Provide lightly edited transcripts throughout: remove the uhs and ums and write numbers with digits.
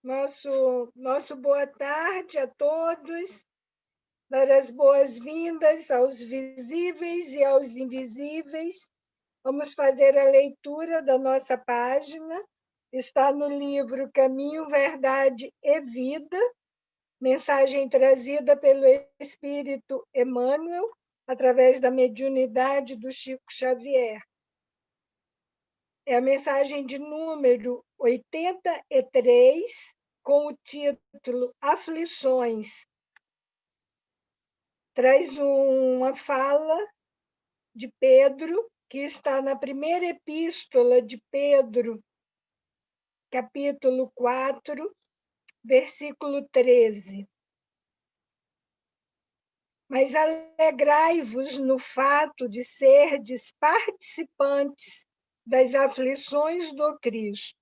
nosso boa tarde a todos, dar as boas-vindas aos visíveis e aos invisíveis. Vamos fazer a leitura da nossa página. Está no livro Caminho, Verdade e Vida, mensagem trazida pelo Espírito Emmanuel, através da mediunidade do Chico Xavier. É a mensagem de número 83, com o título Aflições. Traz uma fala de Pedro, que está na primeira epístola de Pedro, capítulo 4, versículo 13. Mas alegrai-vos no fato de serdes participantes das aflições do Cristo.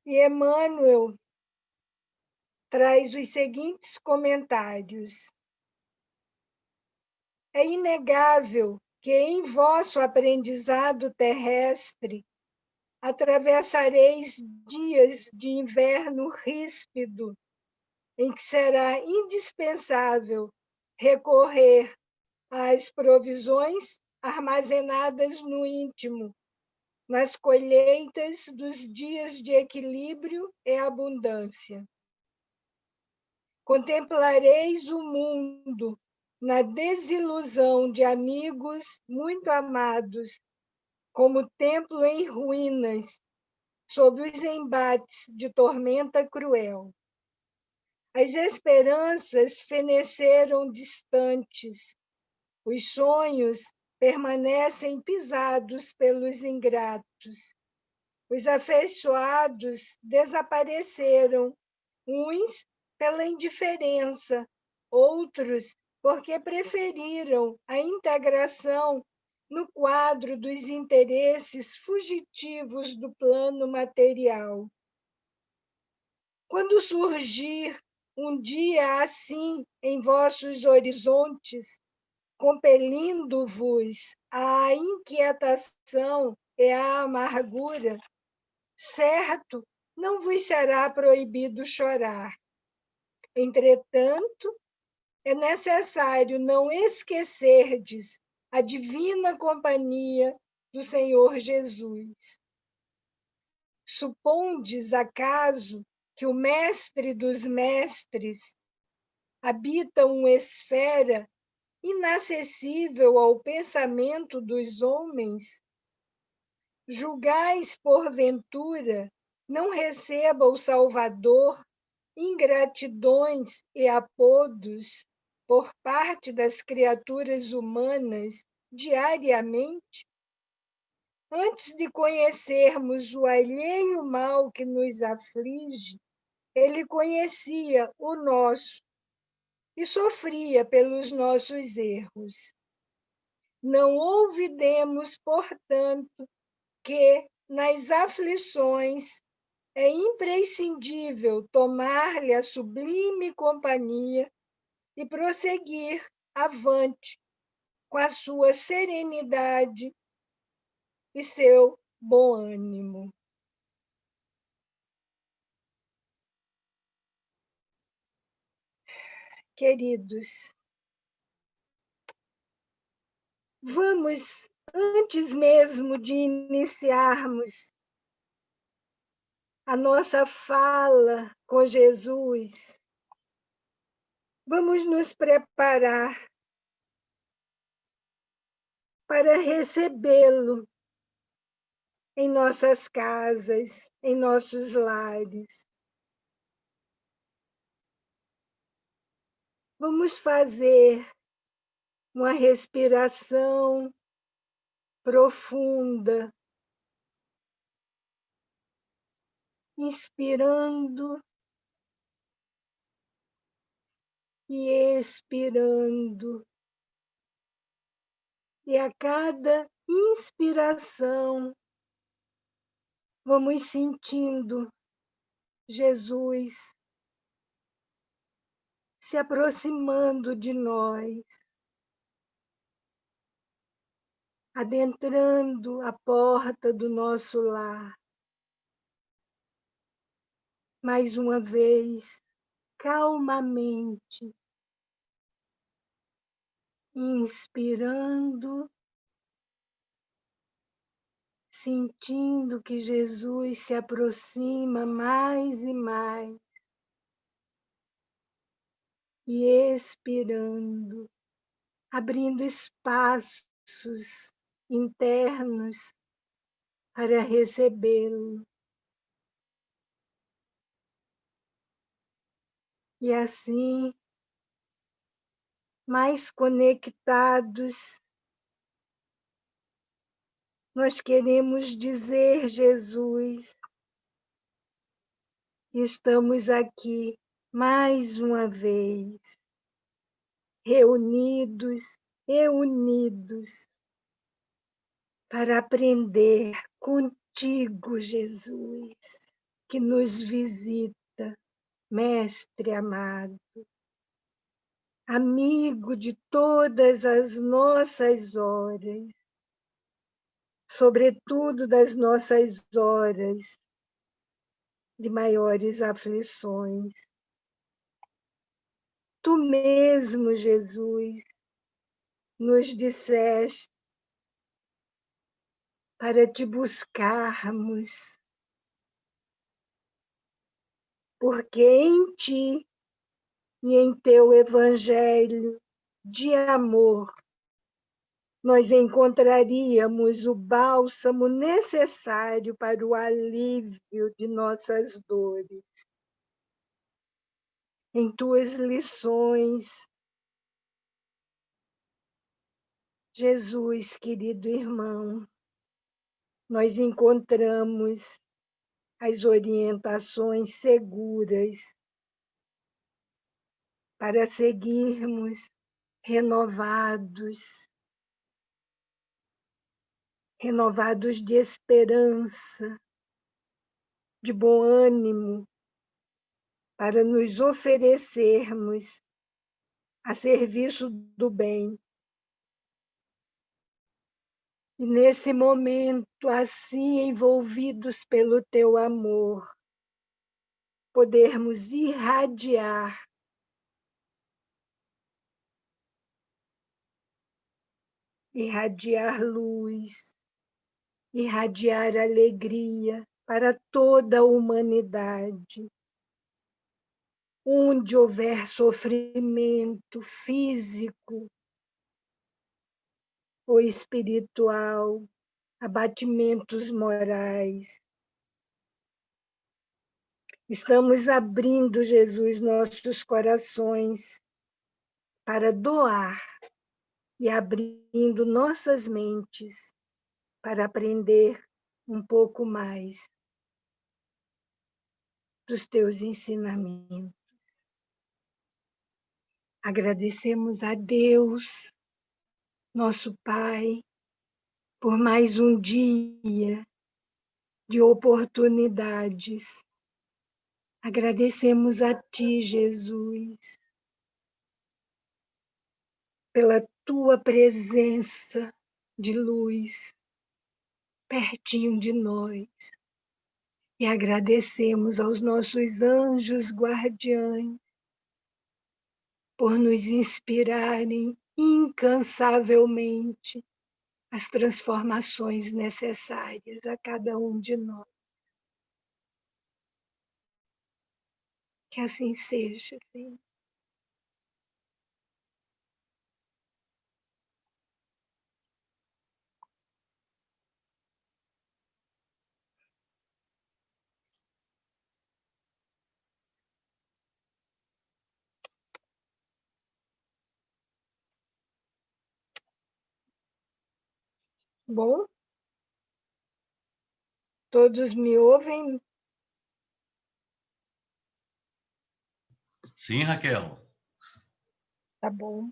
E Emmanuel traz os seguintes comentários. É inegável que em vosso aprendizado terrestre atravessareis dias de inverno ríspido, em que será indispensável recorrer às provisões armazenadas no íntimo, nas colheitas dos dias de equilíbrio e abundância. Contemplareis o mundo na desilusão de amigos muito amados, como templo em ruínas, sob os embates de tormenta cruel. As esperanças feneceram distantes, os sonhos permanecem pisados pelos ingratos, os afeiçoados desapareceram, uns pela indiferença, outros porque preferiram a integração no quadro dos interesses fugitivos do plano material. Quando surgir um dia assim em vossos horizontes, compelindo-vos à inquietação e à amargura, certo, não vos será proibido chorar. Entretanto, é necessário não esquecerdes a divina companhia do Senhor Jesus. Supondes, acaso, que o mestre dos mestres habita uma esfera inacessível ao pensamento dos homens? Julgais, porventura, não receba o Salvador ingratidões e apodos por parte das criaturas humanas diariamente? Antes de conhecermos o alheio mal que nos aflige, ele conhecia o nosso e sofria pelos nossos erros. Não olvidemos, portanto, que nas aflições é imprescindível tomar-lhe a sublime companhia e prosseguir avante com a sua serenidade e seu bom ânimo. Queridos, vamos, antes mesmo de iniciarmos a nossa fala com Jesus, vamos nos preparar para recebê-lo em nossas casas, em nossos lares. Vamos fazer uma respiração profunda, inspirando e expirando. E a cada inspiração, vamos sentindo Jesus se aproximando de nós. adentrando a porta do nosso lar. Mais uma vez, calmamente, inspirando, sentindo que Jesus se aproxima mais e mais, e expirando, abrindo espaços internos para recebê-lo. E assim, mais conectados, nós queremos dizer, Jesus, estamos aqui mais uma vez, reunidos e unidos, para aprender contigo, Jesus, que nos visita, Mestre amado, amigo de todas as nossas horas, sobretudo das nossas horas de maiores aflições. Tu mesmo, Jesus, nos disseste para te buscarmos, porque em ti e em teu evangelho de amor nós encontraríamos o bálsamo necessário para o alívio de nossas dores. Em tuas lições, Jesus, querido irmão, nós encontramos as orientações seguras para seguirmos renovados, renovados de esperança, de bom ânimo, para nos oferecermos a serviço do bem. E nesse momento, assim envolvidos pelo teu amor, podermos irradiar luz, irradiar alegria para toda a humanidade. Onde houver sofrimento físico ou espiritual, abatimentos morais, estamos abrindo, Jesus, nossos corações para doar e abrindo nossas mentes para aprender um pouco mais dos teus ensinamentos. Agradecemos a Deus, nosso Pai, por mais um dia de oportunidades. Agradecemos a Ti, Jesus, pela Tua presença de luz pertinho de nós. E agradecemos aos nossos anjos guardiães por nos inspirarem incansavelmente as transformações necessárias a cada um de nós. Que assim seja, Senhor. Bom, todos me ouvem? Sim, Raquel. Tá bom.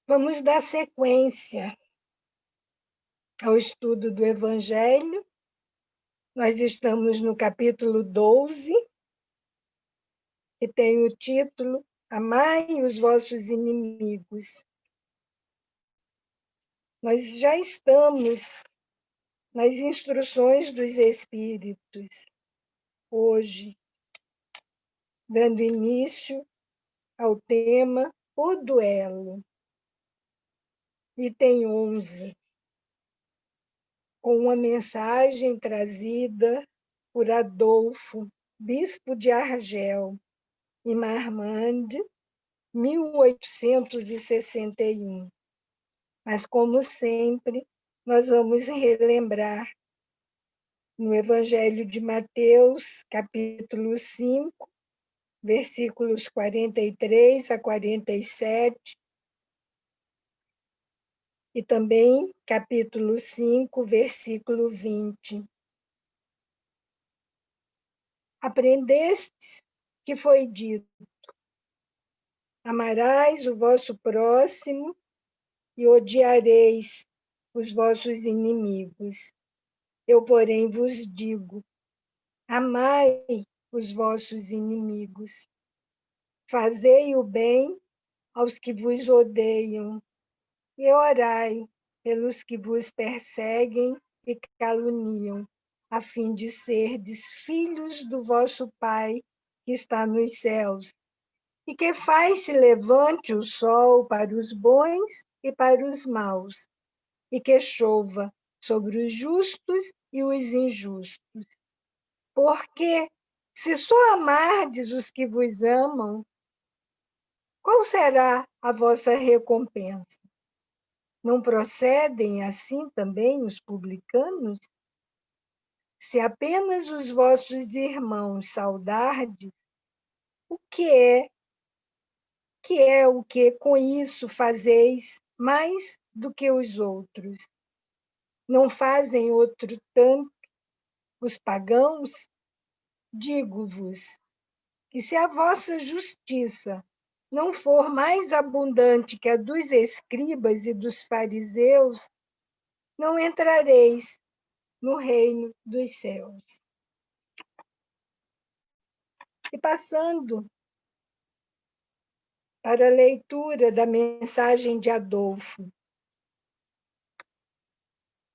Vamos dar sequência ao estudo do Evangelho. Nós estamos no capítulo 12, que tem o título Amai os vossos inimigos. Nós já estamos nas instruções dos Espíritos, hoje, dando início ao tema O Duelo, item 11, com uma mensagem trazida por Adolfo, bispo de Argel, em Marmande, 1861. Mas, como sempre, nós vamos relembrar no Evangelho de Mateus, capítulo 5, versículos 43 a 47, e também capítulo 5, versículo 20. Aprendestes que foi dito: amarás o vosso próximo e odiareis os vossos inimigos. Eu, porém, vos digo: amai os vossos inimigos, fazei o bem aos que vos odeiam e orai pelos que vos perseguem e caluniam, a fim de serdes filhos do vosso Pai que está nos céus, e que faz se levante o sol para os bons e para os maus, e que chova sobre os justos e os injustos. Porque, se só amardes os que vos amam, qual será a vossa recompensa? Não procedem assim também os publicanos? Se apenas os vossos irmãos saudardes, o que é o que com isso fazeis mais do que os outros? Não fazem outro tanto os pagãos? Digo-vos que se a vossa justiça não for mais abundante que a dos escribas e dos fariseus, não entrareis no reino dos céus. E passando para a leitura da mensagem de Adolfo,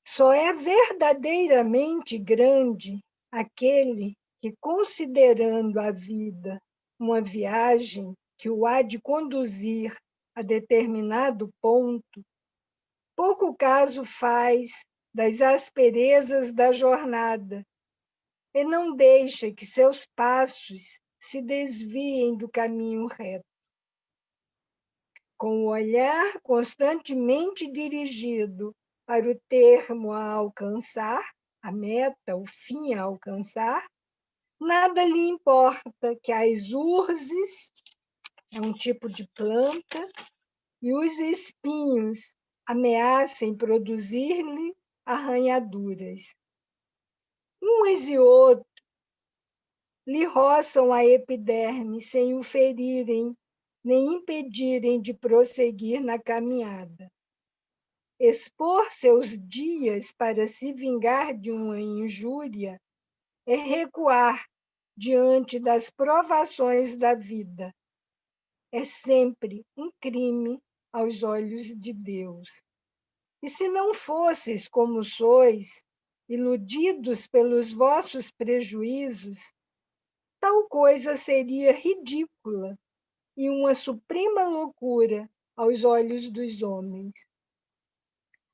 só é verdadeiramente grande aquele que, considerando a vida uma viagem que o há de conduzir a determinado ponto, pouco caso faz das asperezas da jornada e não deixa que seus passos se desviem do caminho reto. Com o olhar constantemente dirigido para o termo a alcançar, a meta, o fim a alcançar, nada lhe importa que as urzes, é um tipo de planta, e os espinhos ameacem produzir-lhe arranhaduras. Uns e outros lhe roçam a epiderme sem o ferirem, nem impedirem de prosseguir na caminhada. Expor seus dias para se vingar de uma injúria é recuar diante das provações da vida. É sempre um crime aos olhos de Deus. E se não fosseis como sois, iludidos pelos vossos prejuízos, tal coisa seria ridícula e uma suprema loucura aos olhos dos homens.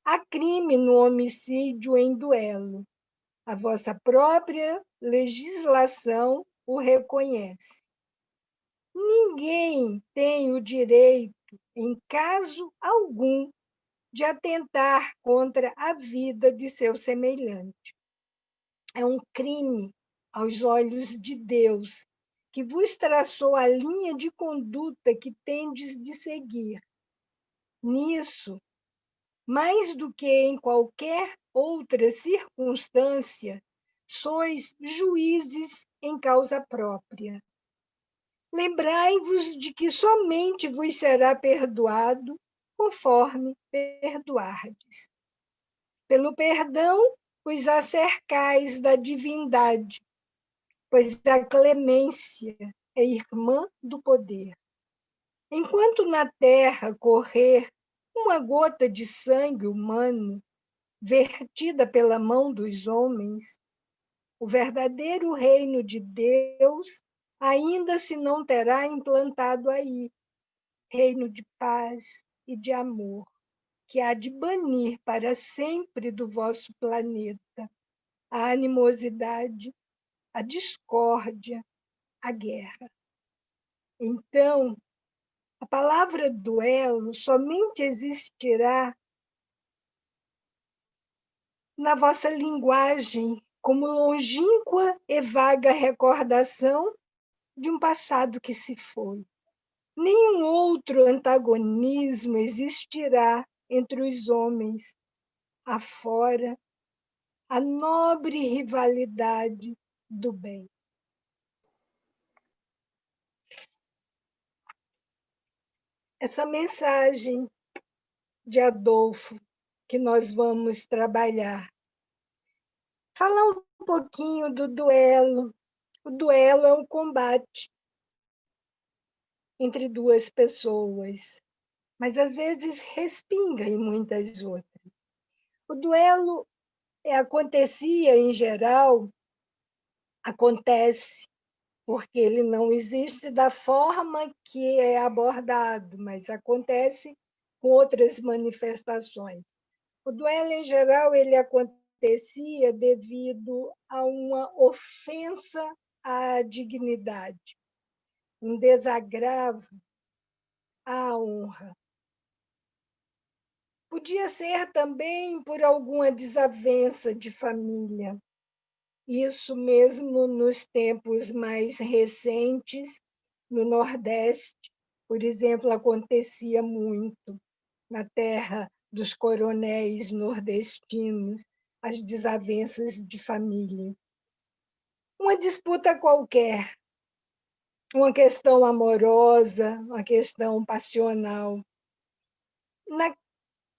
Há crime no homicídio em duelo. A vossa própria legislação o reconhece. Ninguém tem o direito, em caso algum, de atentar contra a vida de seu semelhante. É um crime aos olhos de Deus, que vos traçou a linha de conduta que tendes de seguir. Nisso, mais do que em qualquer outra circunstância, sois juízes em causa própria. Lembrai-vos de que somente vos será perdoado conforme perdoardes. Pelo perdão, os acercais da divindade, pois a clemência é irmã do poder. Enquanto na terra correr uma gota de sangue humano vertida pela mão dos homens, o verdadeiro reino de Deus ainda se não terá implantado aí, reino de paz e de amor, que há de banir para sempre do vosso planeta a animosidade, a discórdia, a guerra. Então, a palavra duelo somente existirá na vossa linguagem como longínqua e vaga recordação de um passado que se foi. Nenhum outro antagonismo existirá entre os homens, afora a nobre rivalidade do bem. Essa mensagem de Adolfo que nós vamos trabalhar. Falar um pouquinho do duelo. O duelo é um combate entre duas pessoas, mas às vezes respinga em muitas outras. O duelo acontecia, em geral, acontece porque ele não existe da forma que é abordado, mas acontece com outras manifestações. O duelo, em geral, ele acontecia devido a uma ofensa à dignidade, um desagravo à honra. Podia ser também por alguma desavença de família. Isso mesmo nos tempos mais recentes, no Nordeste, por exemplo, acontecia muito na terra dos coronéis nordestinos, as desavenças de famílias. Uma disputa qualquer, uma questão amorosa, uma questão passional. Na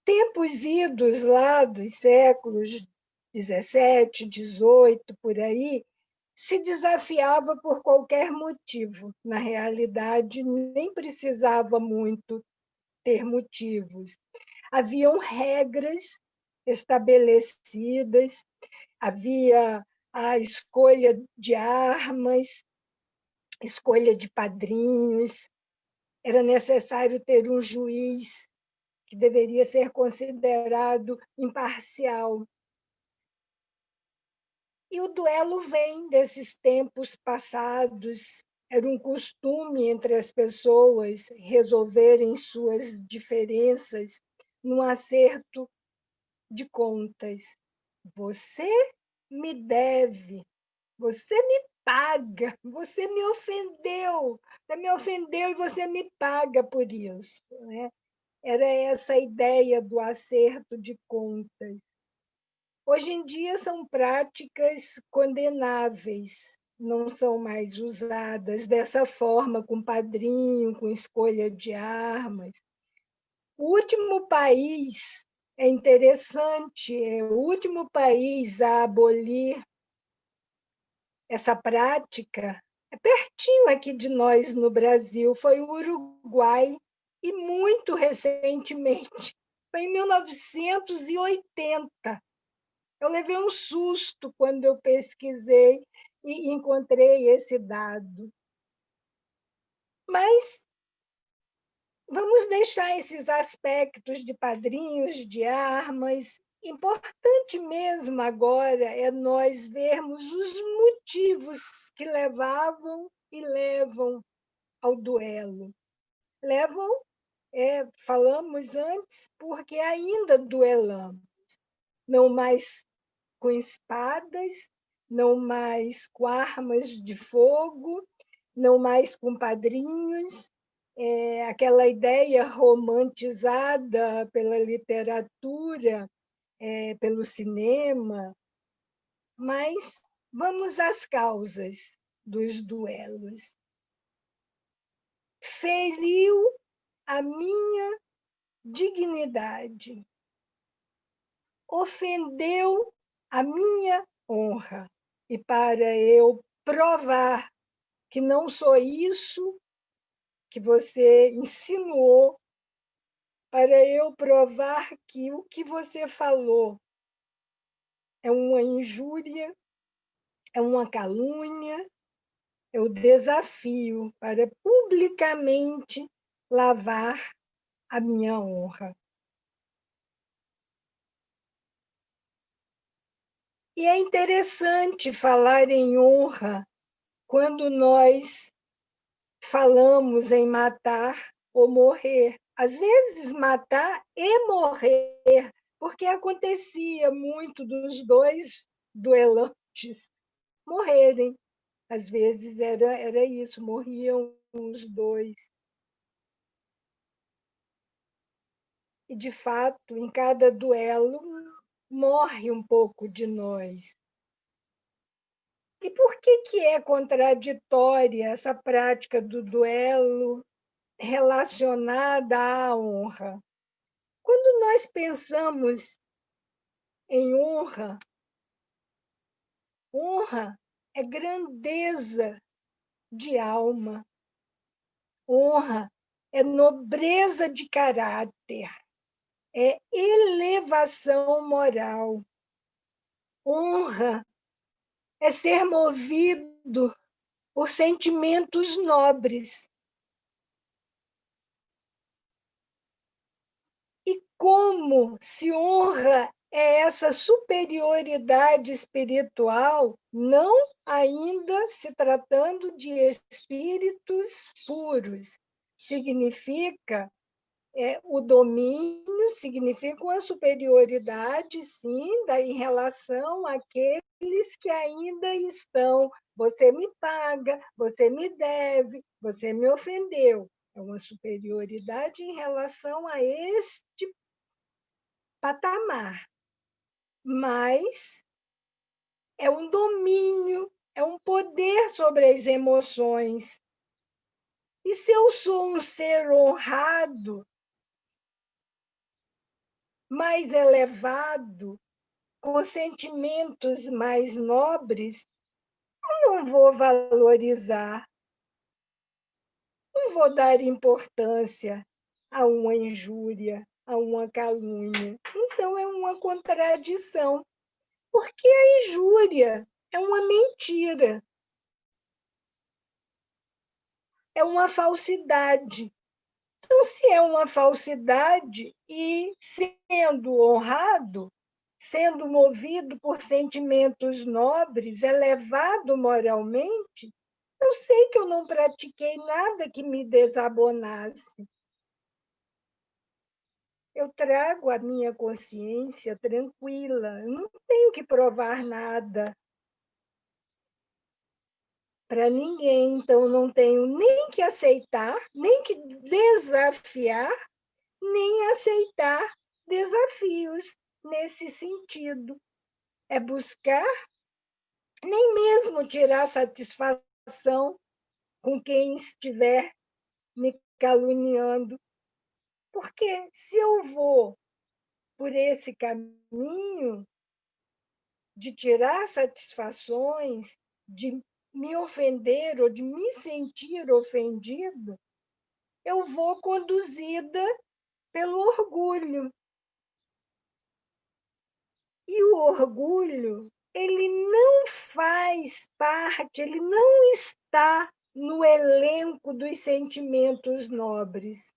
tempos idos lá dos séculos 17, 18, por aí, se desafiava por qualquer motivo. Na realidade, nem precisava muito ter motivos. Haviam regras estabelecidas, havia a escolha de armas, escolha de padrinhos, era necessário ter um juiz que deveria ser considerado imparcial. E o duelo vem desses tempos passados. Era um costume entre as pessoas resolverem suas diferenças num acerto de contas. Você me deve, você me paga, você me ofendeu e você me paga por isso. Né? Era essa a ideia do acerto de contas. Hoje em dia são práticas condenáveis, não são mais usadas dessa forma, com padrinho, com escolha de armas. O último país, é interessante, o último país a abolir essa prática, é pertinho aqui de nós no Brasil, foi o Uruguai, e muito recentemente, foi em 1980. Eu levei um susto quando eu pesquisei e encontrei esse dado. Mas vamos deixar esses aspectos de padrinhos, de armas. Importante mesmo agora é nós vermos os motivos que levavam e levam ao duelo. Levam, falamos antes, porque ainda duelamos, não mais com espadas, não mais com armas de fogo, não mais com padrinhos, aquela ideia romantizada pela literatura, pelo cinema, mas vamos às causas dos duelos. Feriu a minha dignidade, ofendeu a minha honra. E para eu provar que não sou isso que você insinuou para eu provar que o que você falou é uma injúria, é uma calúnia, é o desafio para publicamente lavar a minha honra. E é interessante falar em honra quando nós falamos em matar ou morrer. Às vezes, matar e morrer, porque acontecia muito dos dois duelantes morrerem. Às vezes era isso, morriam os dois. E, de fato, em cada duelo, morre um pouco de nós. E por que é contraditória essa prática do duelo relacionada à honra? Quando nós pensamos em honra, honra é grandeza de alma, honra é nobreza de caráter, é elevação moral. Honra é ser movido por sentimentos nobres. E como se honra é essa superioridade espiritual, não ainda se tratando de espíritos puros. Significa o domínio, significa uma superioridade, sim, em relação àqueles que ainda estão. Você me paga, você me deve, você me ofendeu. É uma superioridade em relação a este patamar, mas é um domínio, é um poder sobre as emoções. E se eu sou um ser honrado, mais elevado, com sentimentos mais nobres, eu não vou valorizar, não vou dar importância a uma injúria, a uma calúnia. Então, é uma contradição, porque a injúria é uma mentira, é uma falsidade. Então, se é uma falsidade e sendo honrado, sendo movido por sentimentos nobres, elevado moralmente, eu sei que eu não pratiquei nada que me desabonasse. Eu trago a minha consciência tranquila, eu não tenho que provar nada para ninguém, então não tenho nem que aceitar, nem que desafiar, nem aceitar desafios nesse sentido. É buscar, nem mesmo tirar satisfação com quem estiver me caluniando. Porque se eu vou por esse caminho de tirar satisfações, de me ofender ou de me sentir ofendido, eu vou conduzida pelo orgulho. E o orgulho, ele não faz parte, ele não está no elenco dos sentimentos nobres.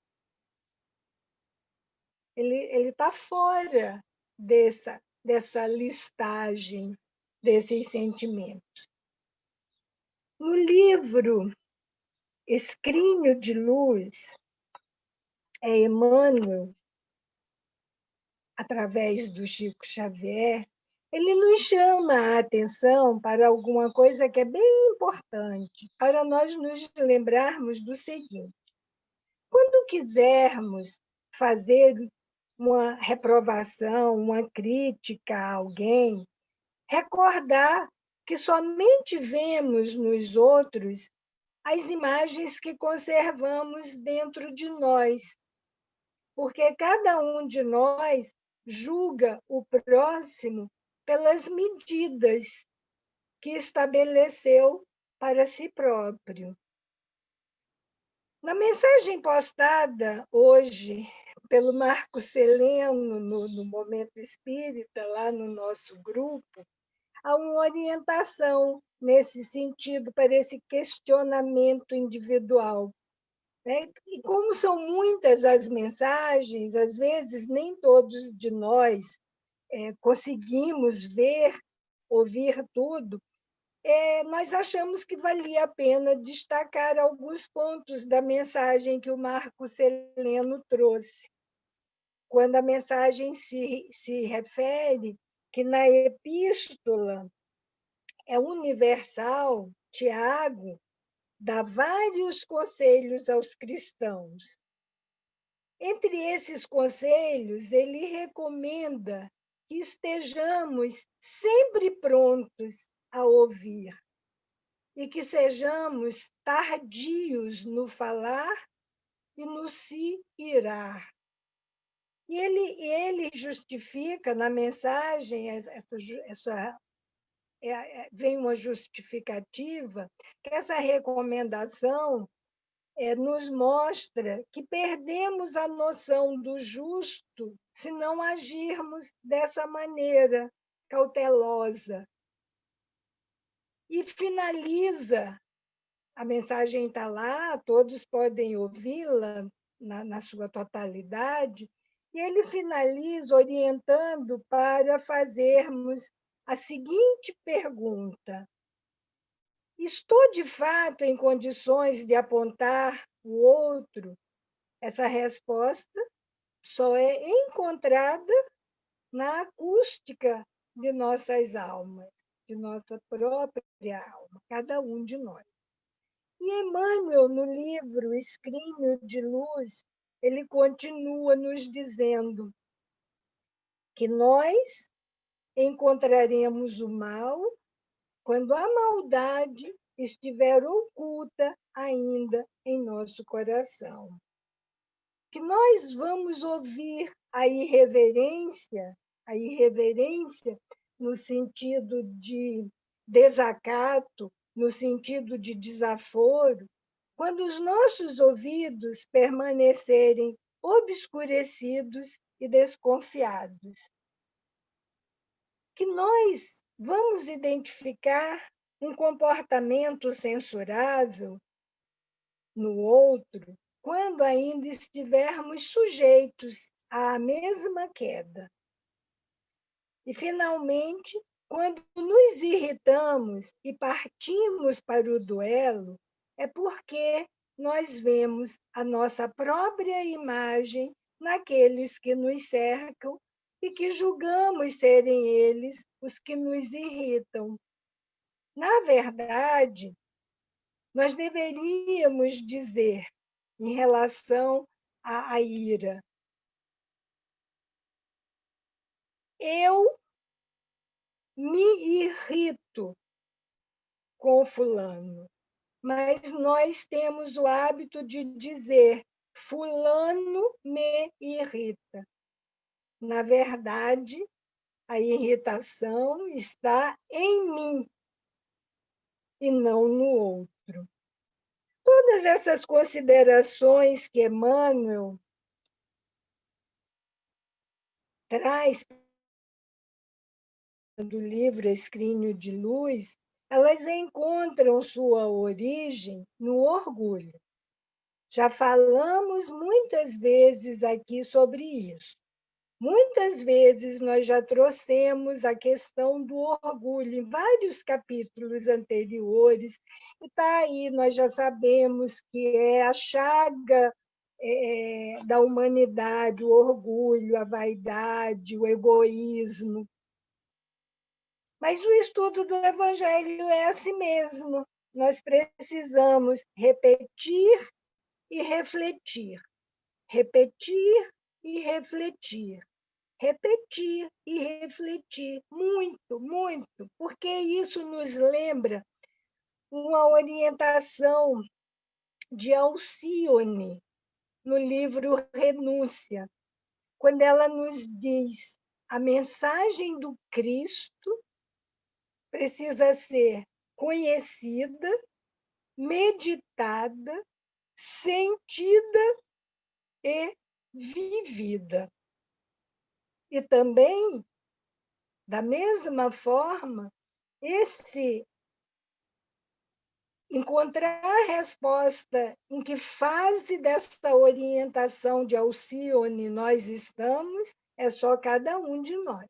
Ele está fora dessa listagem desses sentimentos. No livro Escrínio de Luz, Emmanuel, através do Chico Xavier, ele nos chama a atenção para alguma coisa que é bem importante, para nós nos lembrarmos do seguinte: quando quisermos fazer uma reprovação, uma crítica a alguém, recordar que somente vemos nos outros as imagens que conservamos dentro de nós, porque cada um de nós julga o próximo pelas medidas que estabeleceu para si próprio. Na mensagem postada hoje pelo Marco Celeno, no Momento Espírita, lá no nosso grupo, há uma orientação nesse sentido, para esse questionamento individual. Né? E como são muitas as mensagens, às vezes nem todos de nós conseguimos ver, ouvir tudo, nós achamos que valia a pena destacar alguns pontos da mensagem que o Marco Celeno trouxe. Quando a mensagem se refere que na epístola é universal, Tiago dá vários conselhos aos cristãos. Entre esses conselhos, ele recomenda que estejamos sempre prontos a ouvir e que sejamos tardios no falar e no se irar. E ele justifica na mensagem, vem uma justificativa, que essa recomendação nos mostra que perdemos a noção do justo se não agirmos dessa maneira cautelosa. E finaliza, a mensagem está lá, todos podem ouvi-la na sua totalidade, e ele finaliza orientando para fazermos a seguinte pergunta: estou, de fato, em condições de apontar o outro? Essa resposta só é encontrada na acústica de nossas almas, de nossa própria alma, cada um de nós. E Emmanuel, no livro Escrínio de Luz, ele continua nos dizendo que nós encontraremos o mal quando a maldade estiver oculta ainda em nosso coração. Que nós vamos ouvir a irreverência no sentido de desacato, no sentido de desaforo, quando os nossos ouvidos permanecerem obscurecidos e desconfiados. Que nós vamos identificar um comportamento censurável no outro quando ainda estivermos sujeitos à mesma queda. E, finalmente, quando nos irritamos e partimos para o duelo, é porque nós vemos a nossa própria imagem naqueles que nos cercam e que julgamos serem eles os que nos irritam. Na verdade, nós deveríamos dizer, em relação à ira: eu me irrito com fulano, mas nós temos o hábito de dizer fulano me irrita. Na verdade, a irritação está em mim e não no outro. Todas essas considerações que Emmanuel traz do livro Escrínio de Luz, elas encontram sua origem no orgulho. Já falamos muitas vezes aqui sobre isso. Muitas vezes nós já trouxemos a questão do orgulho em vários capítulos anteriores, e está aí, nós já sabemos que é a chaga da humanidade, o orgulho, a vaidade, o egoísmo. Mas o estudo do Evangelho é assim mesmo. Nós precisamos repetir e refletir. Repetir e refletir. Repetir e refletir. Muito, muito. Porque isso nos lembra uma orientação de Alcione, no livro Renúncia, quando ela nos diz: a mensagem do Cristo precisa ser conhecida, meditada, sentida e vivida. E também, da mesma forma, esse encontrar a resposta em que fase dessa orientação de Alcione nós estamos, é só cada um de nós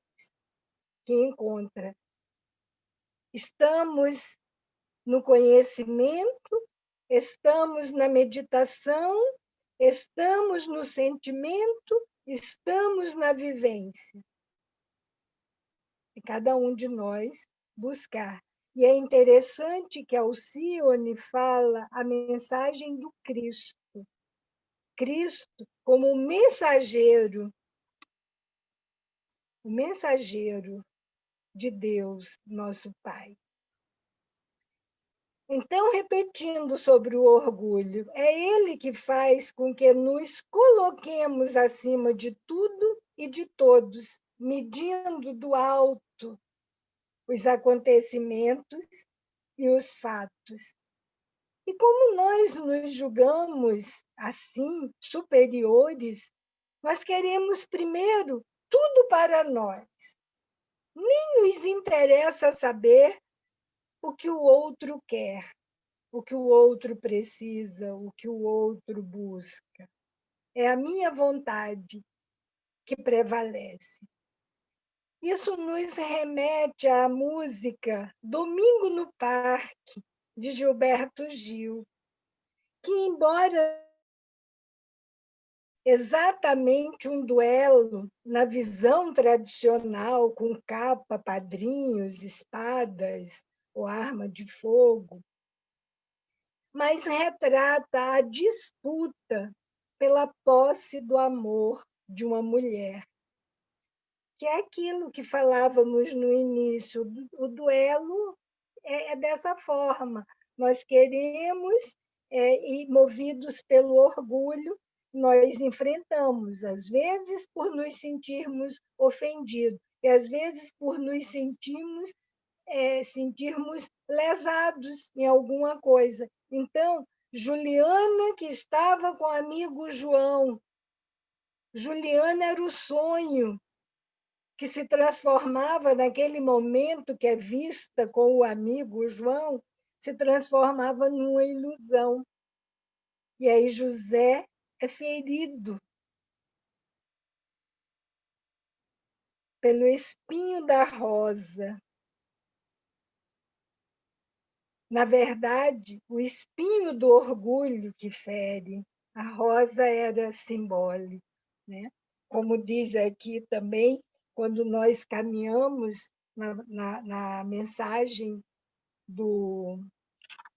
que encontra. Estamos no conhecimento, estamos na meditação, estamos no sentimento, estamos na vivência. E cada um de nós buscar. E é interessante que Alcione fala a mensagem do Cristo. Cristo como o mensageiro de Deus, nosso Pai. Então, repetindo sobre o orgulho, é ele que faz com que nos coloquemos acima de tudo e de todos, medindo do alto os acontecimentos e os fatos. E como nós nos julgamos assim, superiores, nós queremos primeiro tudo para nós. Nem nos interessa saber o que o outro quer, o que o outro precisa, o que o outro busca. É a minha vontade que prevalece. Isso nos remete à música Domingo no Parque, de Gilberto Gil, que, embora exatamente um duelo na visão tradicional, com capa, padrinhos, espadas ou arma de fogo, mas retrata a disputa pela posse do amor de uma mulher, que é aquilo que falávamos no início. O duelo é dessa forma. Nós queremos, e movidos pelo orgulho, nós enfrentamos, às vezes por nos sentirmos ofendidos, e às vezes por nos sentirmos lesados em alguma coisa. Então, Juliana, que estava com o amigo João, Juliana era o sonho que se transformava naquele momento que é vista com o amigo João, se transformava numa ilusão. E aí José é ferido pelo espinho da rosa. Na verdade, o espinho do orgulho que fere. A rosa era simbólica, né? Como diz aqui também, quando nós caminhamos na mensagem do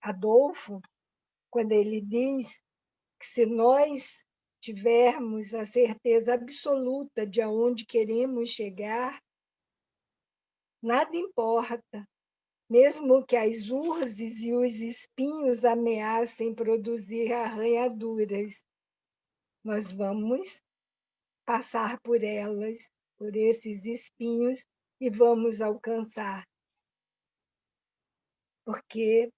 Adolfo, quando ele diz que se nós tivermos a certeza absoluta de aonde queremos chegar, nada importa, mesmo que as urzes e os espinhos ameacem produzir arranhaduras, nós vamos passar por elas, por esses espinhos, e vamos alcançar. Porque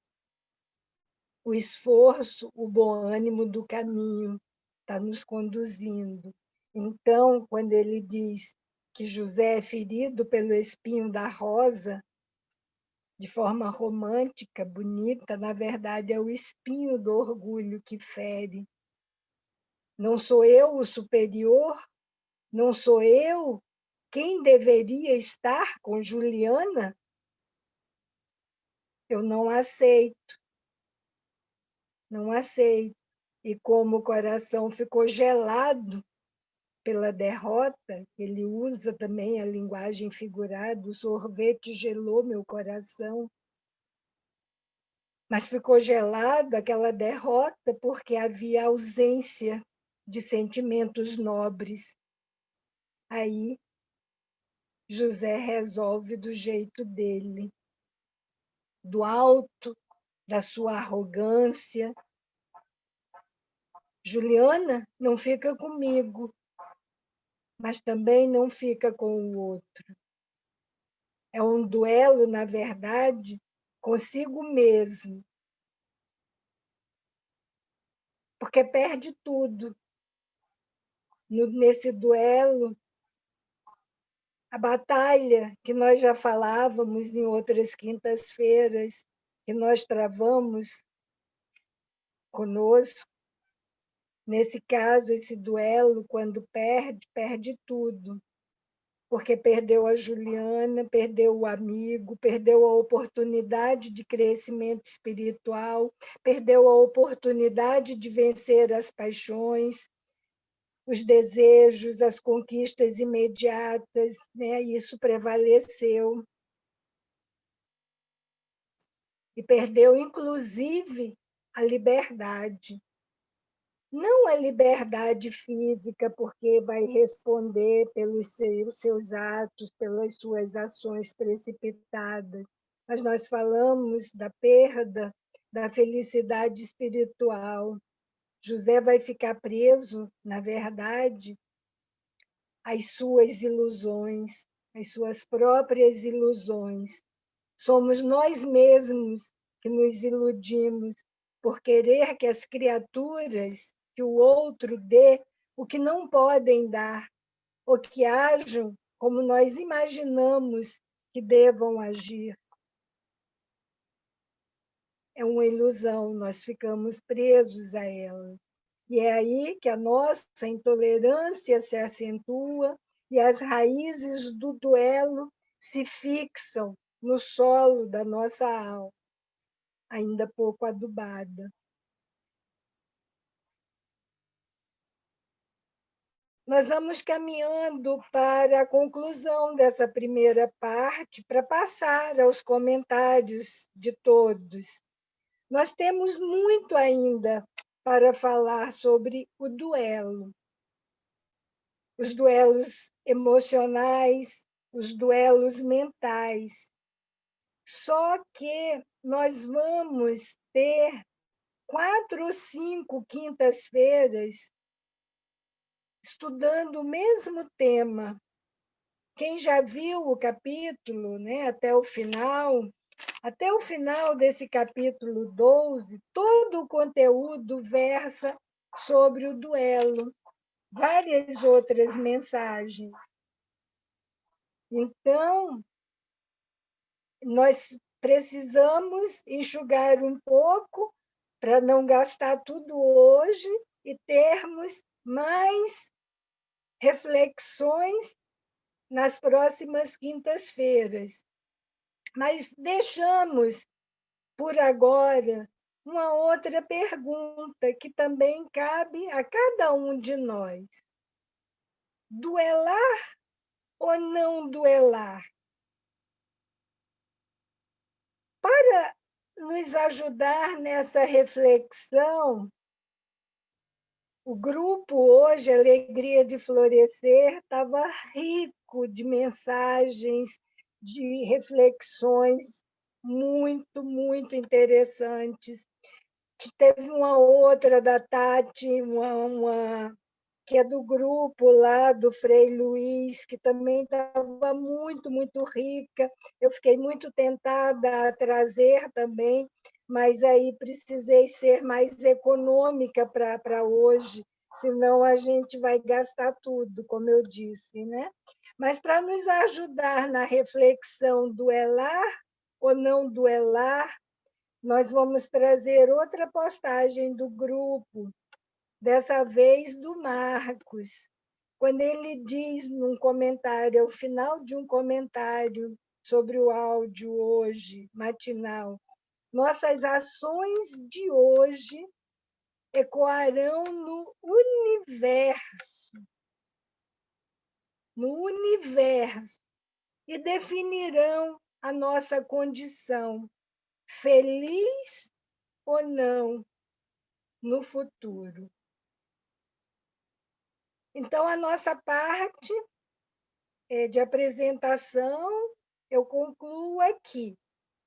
o esforço, o bom ânimo do caminho está nos conduzindo. Então, quando ele diz que José é ferido pelo espinho da rosa, de forma romântica, bonita, na verdade é o espinho do orgulho que fere. Não sou eu o superior? Não sou eu quem deveria estar com Juliana? Eu não aceito, não aceito. E como o coração ficou gelado pela derrota, ele usa também a linguagem figurada, o sorvete gelou meu coração, mas ficou gelado aquela derrota porque havia ausência de sentimentos nobres. Aí José resolve do jeito dele, do alto da sua arrogância. Juliana não fica comigo, mas também não fica com o outro. É um duelo, na verdade, consigo mesmo, porque perde tudo. nesse duelo, a batalha que nós já falávamos em outras quintas-feiras, que nós travamos conosco. Nesse caso, esse duelo, quando perde, perde tudo, porque perdeu a Juliana, perdeu o amigo, perdeu a oportunidade de crescimento espiritual, perdeu a oportunidade de vencer as paixões, os desejos, as conquistas imediatas, né? Isso prevaleceu. E perdeu, inclusive, a liberdade. Não a liberdade física, porque vai responder pelos seus atos, pelas suas ações precipitadas, mas nós falamos da perda da felicidade espiritual. José vai ficar preso, na verdade, às suas ilusões, às suas próprias ilusões. Somos nós mesmos que nos iludimos por querer que as criaturas, que o outro dê o que não podem dar, ou que ajam como nós imaginamos que devam agir. É uma ilusão, nós ficamos presos a ela. E é aí que a nossa intolerância se acentua e as raízes do duelo se fixam no solo da nossa alma, ainda pouco adubada. Nós vamos caminhando para a conclusão dessa primeira parte, para passar aos comentários de todos. Nós temos muito ainda para falar sobre o duelo. Os duelos emocionais, os duelos mentais. Só que nós vamos ter 4 ou 5 quintas-feiras estudando o mesmo tema. Quem já viu o capítulo, né, até o final desse capítulo 12, todo o conteúdo versa sobre o duelo, várias outras mensagens. Então, nós precisamos enxugar um pouco para não gastar tudo hoje e termos mais reflexões nas próximas quintas-feiras. Mas deixamos, por agora, uma outra pergunta que também cabe a cada um de nós. Duelar ou não duelar? Para nos ajudar nessa reflexão, o grupo hoje, Alegria de Florescer, estava rico de mensagens, de reflexões muito, muito interessantes. Teve uma outra da Tati, que é do grupo lá do Frei Luiz, que também estava muito, muito rica. Eu fiquei muito tentada a trazer também, mas aí precisei ser mais econômica para hoje, senão a gente vai gastar tudo, como eu disse, né? Mas para nos ajudar na reflexão duelar ou não duelar, nós vamos trazer outra postagem do grupo, dessa vez do Marcos, quando ele diz num comentário, ao final de um comentário sobre o áudio hoje, matinal, nossas ações de hoje ecoarão no universo, e definirão a nossa condição, feliz ou não, no futuro. Então, a nossa parte de apresentação eu concluo aqui,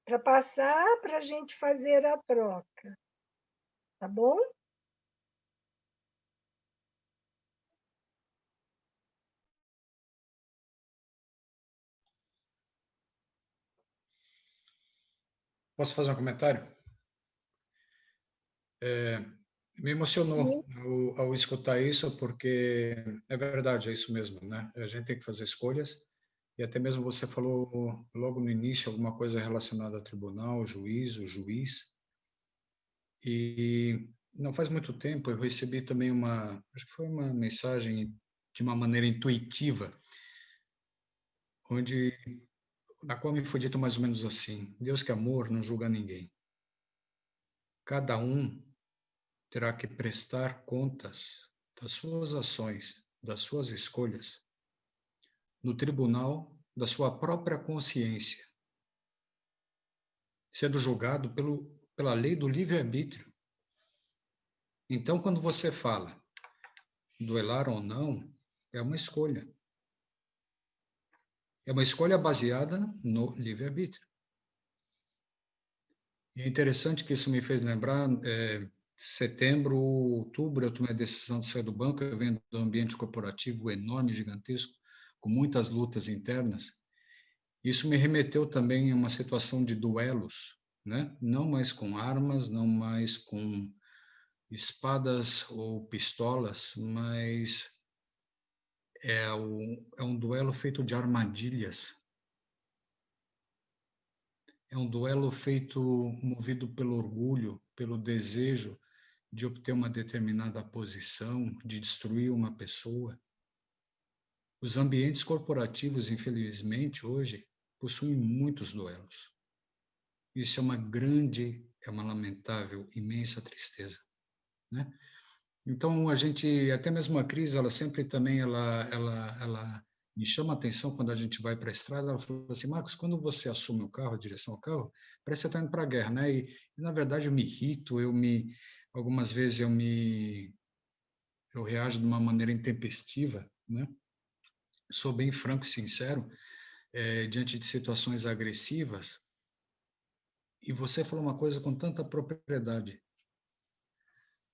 para passar para a gente fazer a troca. Tá bom? Posso fazer um comentário? Me emocionou Sim, ao escutar isso, porque é verdade, é isso mesmo, né? A gente tem que fazer escolhas, e até mesmo você falou logo no início alguma coisa relacionada a tribunal, juiz, o juiz, e não faz muito tempo eu recebi também acho que foi uma mensagem de uma maneira intuitiva, onde na qual me foi dito mais ou menos assim: Deus que é amor não julga ninguém. Cada um terá que prestar contas das suas ações, das suas escolhas, no tribunal da sua própria consciência, sendo julgado pela lei do livre-arbítrio. Então, quando você fala duelar ou não, é uma escolha. É uma escolha baseada no livre-arbítrio. E é interessante que isso me fez lembrar, setembro, outubro, eu tomei a decisão de sair do banco, eu venho do ambiente corporativo enorme, gigantesco, com muitas lutas internas. Isso me remeteu também a uma situação de duelos, né? Não mais com armas, não mais com espadas ou pistolas, mas é um duelo feito de armadilhas. É um duelo feito movido pelo orgulho, pelo desejo de obter uma determinada posição, de destruir uma pessoa. Os ambientes corporativos, infelizmente, hoje, possuem muitos duelos. Isso é uma lamentável, imensa tristeza, né? Então, a gente, até mesmo a crise, ela sempre também, ela me chama a atenção quando a gente vai para a estrada, ela fala assim: Marcos, quando você assume o carro, a direção ao carro, parece que você está indo para a guerra, né? Na verdade, eu me irrito, algumas vezes eu reajo de uma maneira intempestiva, né? Sou bem franco e sincero, diante de situações agressivas, e você falou uma coisa com tanta propriedade.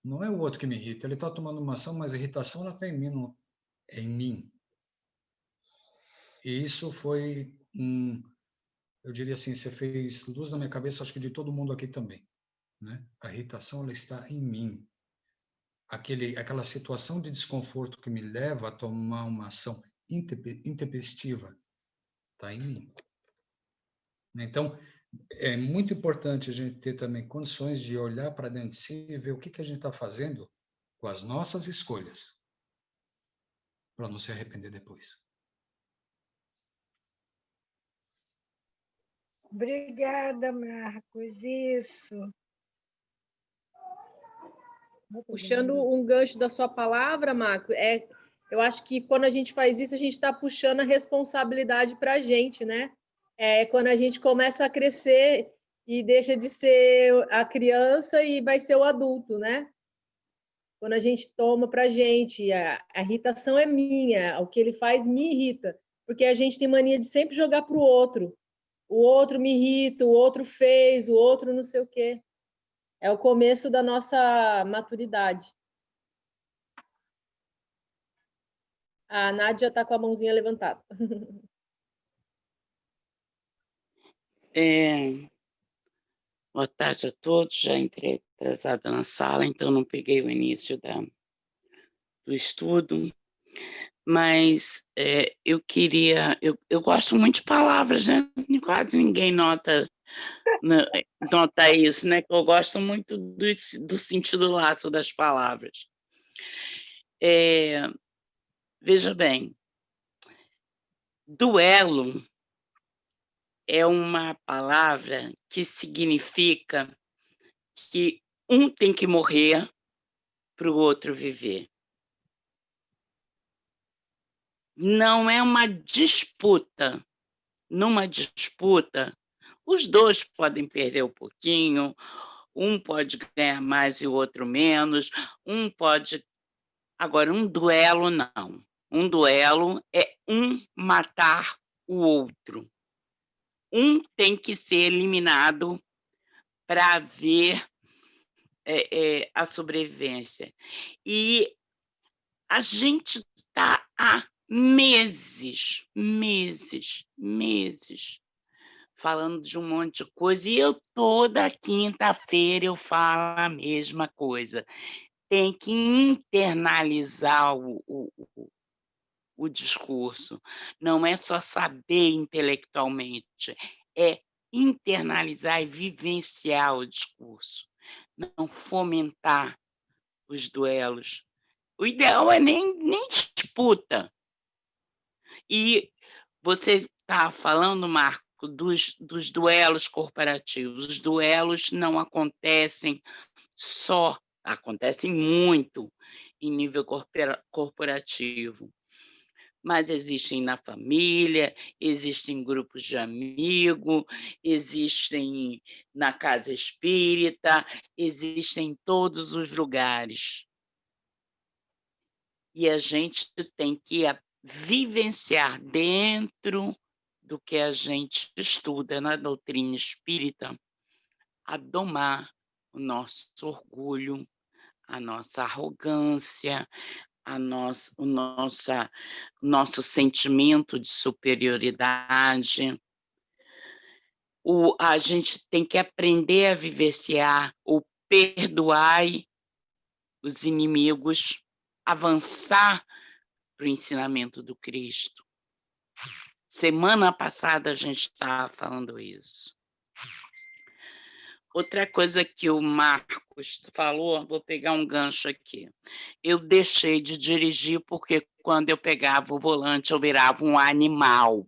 Não é o outro que me irrita, ele está tomando uma ação, mas a irritação ela está em mim, não é em mim. E isso foi eu diria assim, você fez luz na minha cabeça, acho que de todo mundo aqui também, né? A irritação ela está em mim. Aquela situação de desconforto que me leva a tomar uma ação intempestiva está em mim. Então, é muito importante a gente ter também condições de olhar para dentro de si e ver o que que a gente está fazendo com as nossas escolhas, para não se arrepender depois. obrigada, Marcos. Isso. Puxando um gancho da sua palavra, Marco, eu acho que quando a gente faz isso, a gente está puxando a responsabilidade para a gente, né? Quando a gente começa a crescer e deixa de ser a criança e vai ser o adulto, né? Quando a gente toma para a gente, a irritação é minha, o que ele faz me irrita, porque a gente tem mania de sempre jogar para o outro me irrita, o outro fez, o outro não sei o quê. É o começo da nossa maturidade. A Nádia está com a mãozinha levantada. Boa tarde a todos. Já entrei atrasada na sala, então não peguei o início do estudo. Mas eu queria... Eu gosto muito de palavras, né? Quase ninguém nota isso, né? Que eu gosto muito do sentido lato das palavras. Veja bem, duelo é uma palavra que significa que um tem que morrer para o outro viver. Não é uma disputa. Numa disputa, os dois podem perder um pouquinho, um pode ganhar mais e o outro menos, um pode... Agora, um duelo, não. Um duelo é um matar o outro. Um tem que ser eliminado para haver a sobrevivência. E a gente está há meses falando de um monte de coisa, e eu toda quinta-feira eu falo a mesma coisa. tem que internalizar o discurso. Não é só saber intelectualmente, é internalizar e vivenciar o discurso. Não fomentar os duelos. O ideal é nem disputa. E você está falando, Marco, dos duelos corporativos. Os duelos não acontecem só, acontecem muito em nível corporativo, mas existem na família, existem em grupos de amigo, existem na casa espírita, existem em todos os lugares. E a gente tem que vivenciar dentro do que a gente estuda na doutrina espírita, a domar o nosso orgulho, a nossa arrogância, o nosso sentimento de superioridade. A gente tem que aprender a vivenciar o perdoar os inimigos, avançar para o ensinamento do Cristo. Semana passada a gente estava falando isso. Outra coisa que o Marcos falou, vou pegar um gancho aqui. Eu deixei de dirigir porque quando eu pegava o volante eu virava um animal.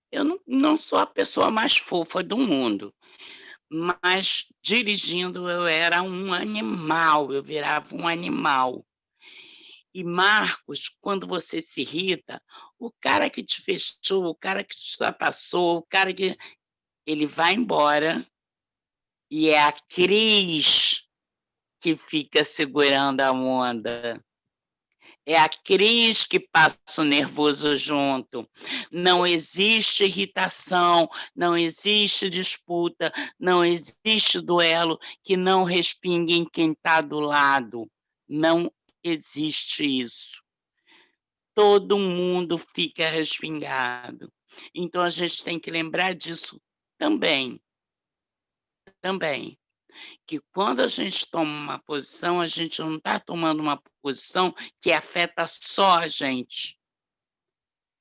Eu não sou a pessoa mais fofa do mundo, mas dirigindo eu era um animal, eu virava um animal. E, Marcos, quando você se irrita, o cara que te fechou, o cara que te ultrapassou, o cara que... ele vai embora e é a Cris que fica segurando a onda. É a Cris que passa o nervoso junto. Não existe irritação, não existe disputa, não existe duelo que não respingue em quem está do lado. Não existe isso. Todo mundo fica respingado. Então, a gente tem que lembrar disso também. Que quando a gente toma uma posição, a gente não está tomando uma posição que afeta só a gente.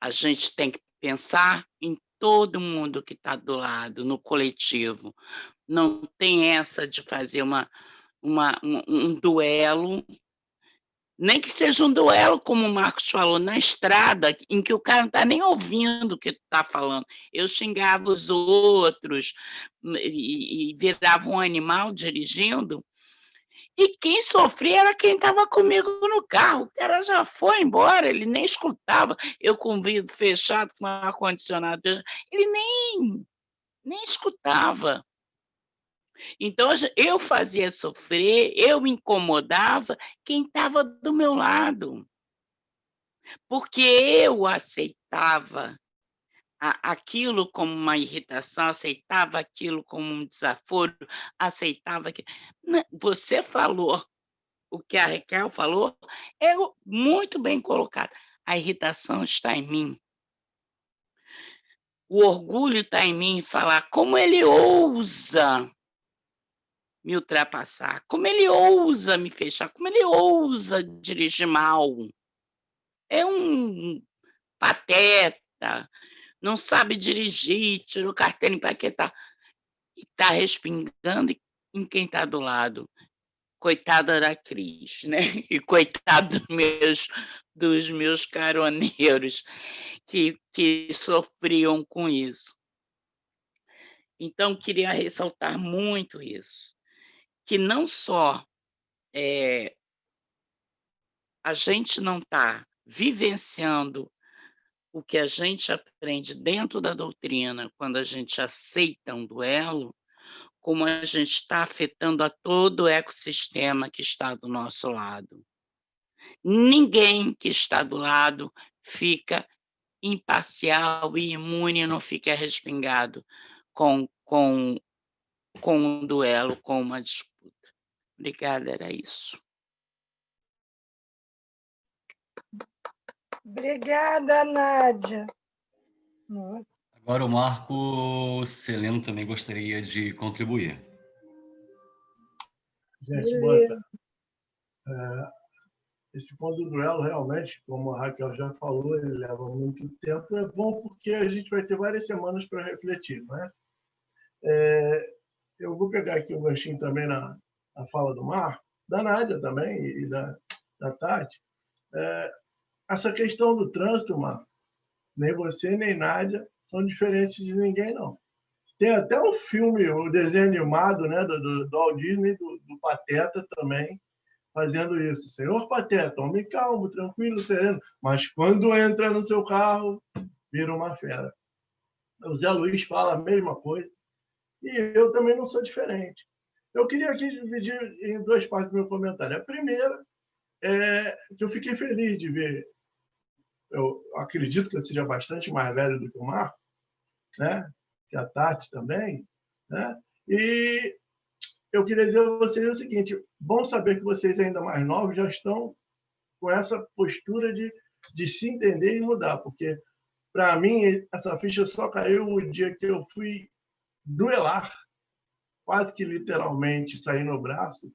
A gente tem que pensar em todo mundo que está do lado, no coletivo. Não tem essa de fazer um duelo, nem que seja um duelo, como o Marcos falou, na estrada, em que o cara não está nem ouvindo o que tu está falando. Eu xingava os outros e virava um animal dirigindo, e quem sofria era quem estava comigo no carro. O cara já foi embora, ele nem escutava. Eu com o vidro fechado, com o ar-condicionado, ele nem escutava. Então, eu fazia sofrer, eu me incomodava quem estava do meu lado. Porque eu aceitava aquilo como uma irritação, aceitava aquilo como um desaforo, aceitava que... Você falou, o que a Raquel falou, é muito bem colocado. A irritação está em mim. O orgulho está em mim falar como ele ousa me ultrapassar, como ele ousa me fechar, como ele ousa dirigir mal. É um pateta, não sabe dirigir, tirou carteira empaquetada e está respingando em quem está do lado. Coitada da Cris, né? E coitado dos meus caroneiros que sofriam com isso. Então, queria ressaltar muito isso, que não só a gente não está vivenciando o que a gente aprende dentro da doutrina quando a gente aceita um duelo, como a gente está afetando a todo o ecossistema que está do nosso lado. Ninguém que está do lado fica imparcial e imune, não fica respingado com um duelo, com uma disputa. Obrigada, era isso. Obrigada, Nádia. Agora o Marco Celeno também gostaria de contribuir. Gente, boa tarde. Esse ponto do duelo, realmente, como a Raquel já falou, ele leva muito tempo. É bom porque a gente vai ter várias semanas para refletir, não é? Eu vou pegar aqui um ganchinho também na fala do Marco, da Nádia também e da Tati. Essa questão do trânsito, Marco, nem você nem Nádia são diferentes de ninguém, não. Tem até um filme, o desenho animado, né, do Walt Disney, do Pateta também, fazendo isso. Senhor Pateta, homem calmo, tranquilo, sereno, mas quando entra no seu carro, vira uma fera. O Zé Luiz fala a mesma coisa e eu também não sou diferente. Eu queria aqui dividir em duas partes do meu comentário. A primeira é que eu fiquei feliz de ver, eu acredito que eu seja bastante mais velho do que o Marco, né? Que a Tati também, né? E eu queria dizer a vocês o seguinte: bom saber que vocês, ainda mais novos, já estão com essa postura de se entender e mudar, porque, para mim, essa ficha só caiu o dia que eu fui duelar, quase que literalmente sair no braço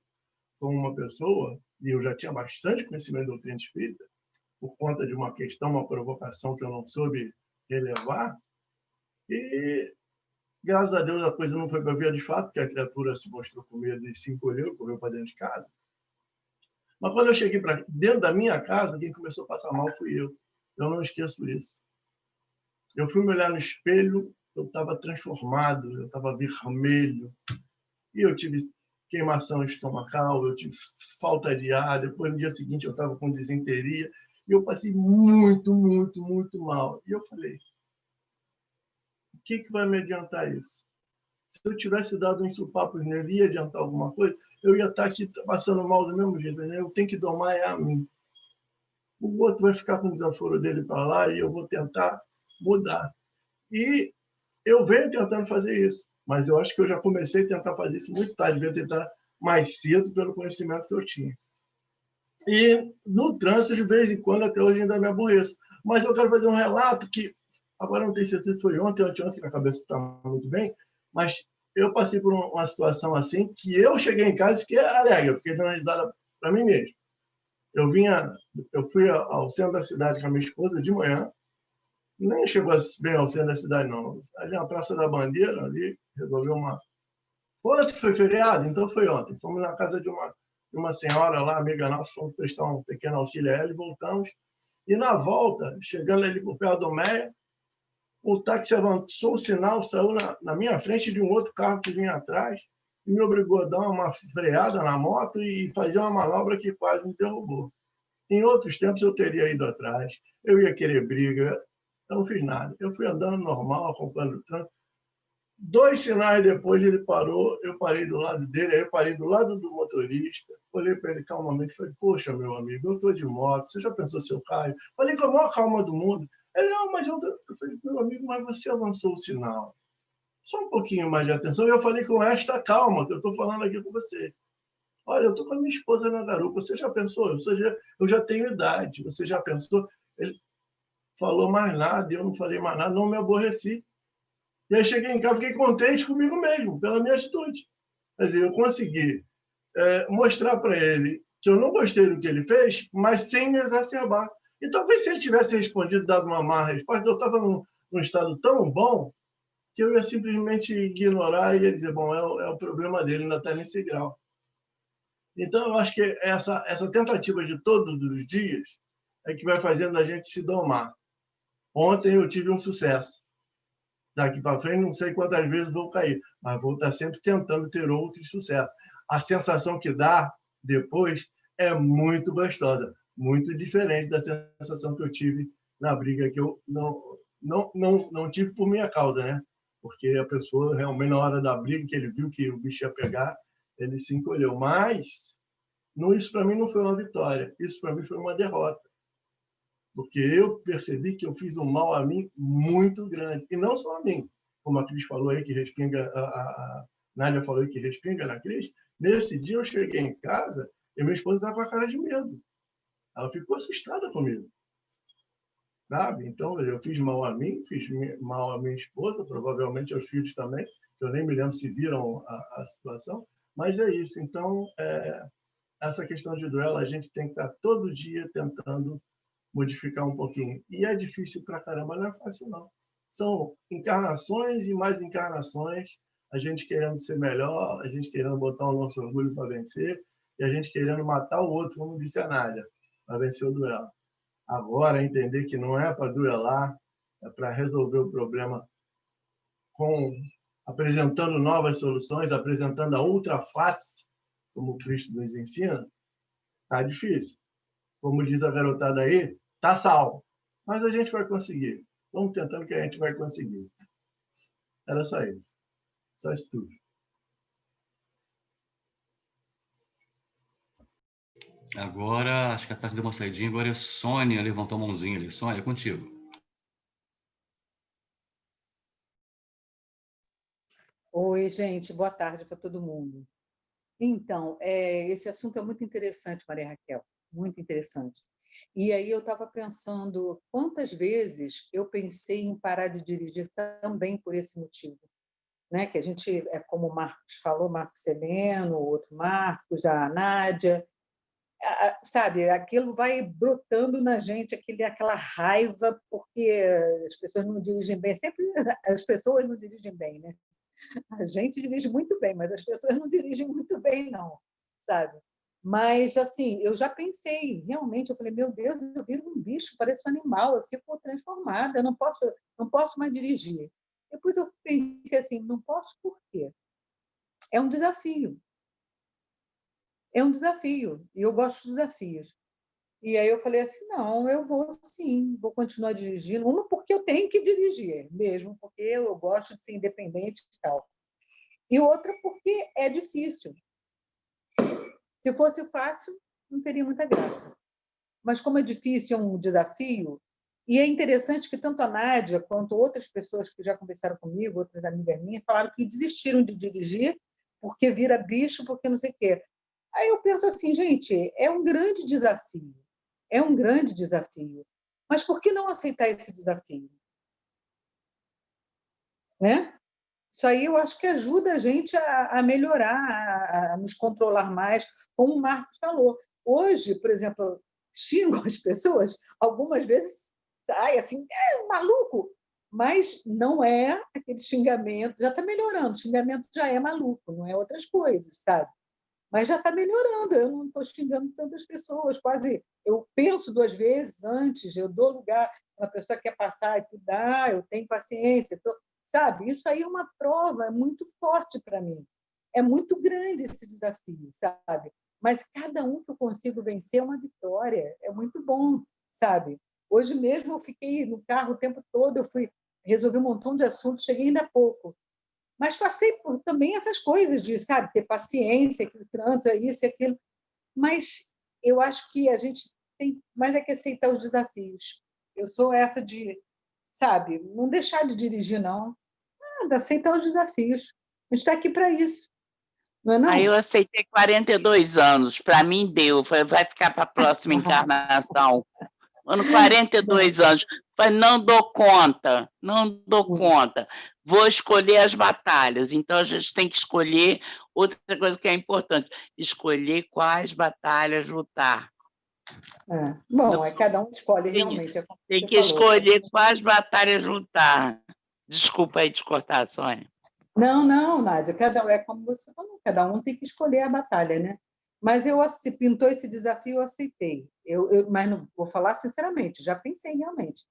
com uma pessoa, e eu já tinha bastante conhecimento da doutrina espírita, por conta de uma questão, uma provocação que eu não soube relevar, e graças a Deus a coisa não foi para via de fato, porque a criatura se mostrou com medo e se encolheu, correu para dentro de casa. Mas quando eu cheguei para dentro da minha casa, quem começou a passar mal fui eu. Eu não esqueço isso. Eu fui me olhar no espelho, eu estava transformado, eu estava vermelho. E eu tive queimação estomacal, eu tive falta de ar. Depois, no dia seguinte, eu estava com disenteria. E eu passei muito, muito, muito mal. E eu falei, o que vai me adiantar isso? Se eu tivesse dado um supapo nele, ia adiantar alguma coisa, eu ia estar aqui passando mal do mesmo jeito. Né? Eu tenho que domar a mim. O outro vai ficar com o desaforo dele para lá e eu vou tentar mudar. E eu venho tentando fazer isso, mas eu acho que eu já comecei a tentar fazer isso muito tarde, devia tentar mais cedo pelo conhecimento que eu tinha. E no trânsito, de vez em quando, até hoje ainda me aborreço. Mas eu quero fazer um relato que, agora não tenho certeza se foi ontem ou anteontem, que a cabeça está muito bem, mas eu passei por uma situação assim, que eu cheguei em casa e fiquei alegre, fiquei dando risada para mim mesmo. Eu fui ao centro da cidade com a minha esposa de manhã, nem chegou bem ao centro da cidade, não. Ali na Praça da Bandeira, ali, resolveu uma... Ontem foi feriado, então foi ontem. Fomos na casa de uma senhora lá, amiga nossa, fomos prestar um pequeno auxílio a ela e voltamos. E na volta, chegando ali por perto do Meia, o táxi avançou o sinal, saiu na minha frente de um outro carro que vinha atrás e me obrigou a dar uma freada na moto e fazer uma manobra que quase me derrubou. Em outros tempos eu teria ido atrás, eu ia querer briga, eu não fiz nada. Eu fui andando normal, acompanhando o trânsito. 2 sinais depois ele parou, eu parei do lado dele, aí eu parei do lado do motorista, olhei para ele calmamente e falei, poxa, meu amigo, eu estou de moto, você já pensou se eu caio? Falei com a maior calma do mundo. Ele, não, mas eu falei, meu amigo, mas você avançou o sinal. Só um pouquinho mais de atenção. E eu falei com esta calma que eu estou falando aqui com você. Olha, eu estou com a minha esposa na garupa, você já pensou? Eu já tenho idade, você já pensou? Ele falou mais nada, eu não falei mais nada, não me aborreci. E aí cheguei em casa, fiquei contente comigo mesmo, pela minha atitude. Quer dizer, eu consegui mostrar para ele que eu não gostei do que ele fez, mas sem me exacerbar. E talvez se ele tivesse respondido, dado uma má resposta, eu estava num estado tão bom que eu ia simplesmente ignorar e ia dizer, bom, é o problema dele, ainda está nesse grau. Então, eu acho que essa tentativa de todos os dias é que vai fazendo a gente se domar. Ontem eu tive um sucesso. Daqui para frente, não sei quantas vezes vou cair, mas vou estar sempre tentando ter outros sucessos. A sensação que dá depois é muito gostosa, muito diferente da sensação que eu tive na briga, que eu não tive por minha causa, né? Porque a pessoa, realmente, na hora da briga, que ele viu que o bicho ia pegar, ele se encolheu. Mas isso para mim não foi uma vitória, isso para mim foi uma derrota. Porque eu percebi que eu fiz um mal a mim muito grande. E não só a mim, como a Cris falou aí, que respinga, a Nádia falou aí que respinga na Cris. Nesse dia eu cheguei em casa e minha esposa estava com a cara de medo. Ela ficou assustada comigo. Sabe? Então, eu fiz mal a mim, fiz mal à minha esposa, provavelmente aos filhos também, que eu nem me lembro se viram a situação, Mas é isso. Então, essa questão de duelo, a gente tem que estar todo dia tentando modificar um pouquinho. E é difícil pra caramba, não é fácil, não. São encarnações e mais encarnações, a gente querendo ser melhor, a gente querendo botar o nosso orgulho para vencer, e a gente querendo matar o outro, como disse a Nádia, para vencer o duelo. Agora, entender que não é para duelar, é para resolver o problema apresentando novas soluções, apresentando a outra face, como Cristo nos ensina, tá difícil. Como diz a garotada aí, tá salvo. Mas a gente vai conseguir. Vamos tentando que a gente vai conseguir. Era só isso. Só isso tudo. Agora, acho que a Tati deu uma saidinha, agora é Sônia, levantou a mãozinha ali. Sônia, é contigo. Oi, gente, boa tarde para todo mundo. Então, esse assunto é muito interessante, Maria Raquel, muito interessante. E aí eu estava pensando quantas vezes eu pensei em parar de dirigir também por esse motivo, né? Que a gente, como o Marcos falou, Marcos Heleno, o outro Marcos, a Nádia, sabe, aquilo vai brotando na gente, aquela raiva, porque as pessoas não dirigem bem, sempre as pessoas não dirigem bem, né? A gente dirige muito bem, mas as pessoas não dirigem muito bem, não, sabe? Mas, assim, eu já pensei, realmente, eu falei, meu Deus, eu viro um bicho, pareço um animal, eu fico transformada, eu não posso mais dirigir. Depois eu pensei assim, não posso por quê? É um desafio. É um desafio, e eu gosto de desafios. E aí eu falei assim, não, eu vou sim, vou continuar dirigindo. Uma, porque eu tenho que dirigir mesmo, porque eu gosto de ser independente e tal. E outra, porque é difícil. Se fosse fácil, não teria muita graça. Mas como é difícil, é um desafio, e é interessante que tanto a Nádia quanto outras pessoas que já conversaram comigo, outras amigas minhas, falaram que desistiram de dirigir porque vira bicho, porque não sei o quê. Aí eu penso assim, gente, é um grande desafio. É um grande desafio. Mas por que não aceitar esse desafio? Né? Isso aí eu acho que ajuda a gente a melhorar, a nos controlar mais, como o Marcos falou. Hoje, por exemplo, xingo as pessoas, algumas vezes, ai, assim, é um maluco, mas não é aquele xingamento, já está melhorando, o xingamento já é maluco, não é outras coisas, sabe? Mas já está melhorando, eu não estou xingando tantas pessoas, quase, eu penso duas vezes antes, eu dou lugar, uma pessoa quer passar e tudo, eu tenho paciência, sabe? Isso aí é uma prova, é muito forte para mim, é muito grande esse desafio, sabe? Mas cada um que eu consigo vencer é uma vitória, é muito bom, sabe? Hoje mesmo eu fiquei no carro o tempo todo, eu fui resolver um montão de assuntos, cheguei ainda há pouco, mas passei por também essas coisas de, sabe, ter paciência, que o trânsito é isso e aquilo. Mas eu acho que a gente tem mais é que aceitar os desafios. Eu sou essa de, sabe, não deixar de dirigir, não. Nada, aceitar os desafios. A gente está aqui para isso, não é não? Aí eu aceitei 42 anos, para mim deu, vai ficar para a próxima encarnação. Ano 42 anos. Falei, não dou conta, não dou conta. Vou escolher as batalhas. Então, a gente tem que escolher outra coisa que é importante, escolher quais batalhas lutar. Bom, cada um escolhe realmente. Tem que escolher quais batalhas lutar. Desculpa aí te cortar, Sônia. Não, não, Nádia, é como você falou, cada um tem que escolher a batalha, né? Mas se pintou esse desafio, eu aceitei. Mas não, vou falar sinceramente, já pensei realmente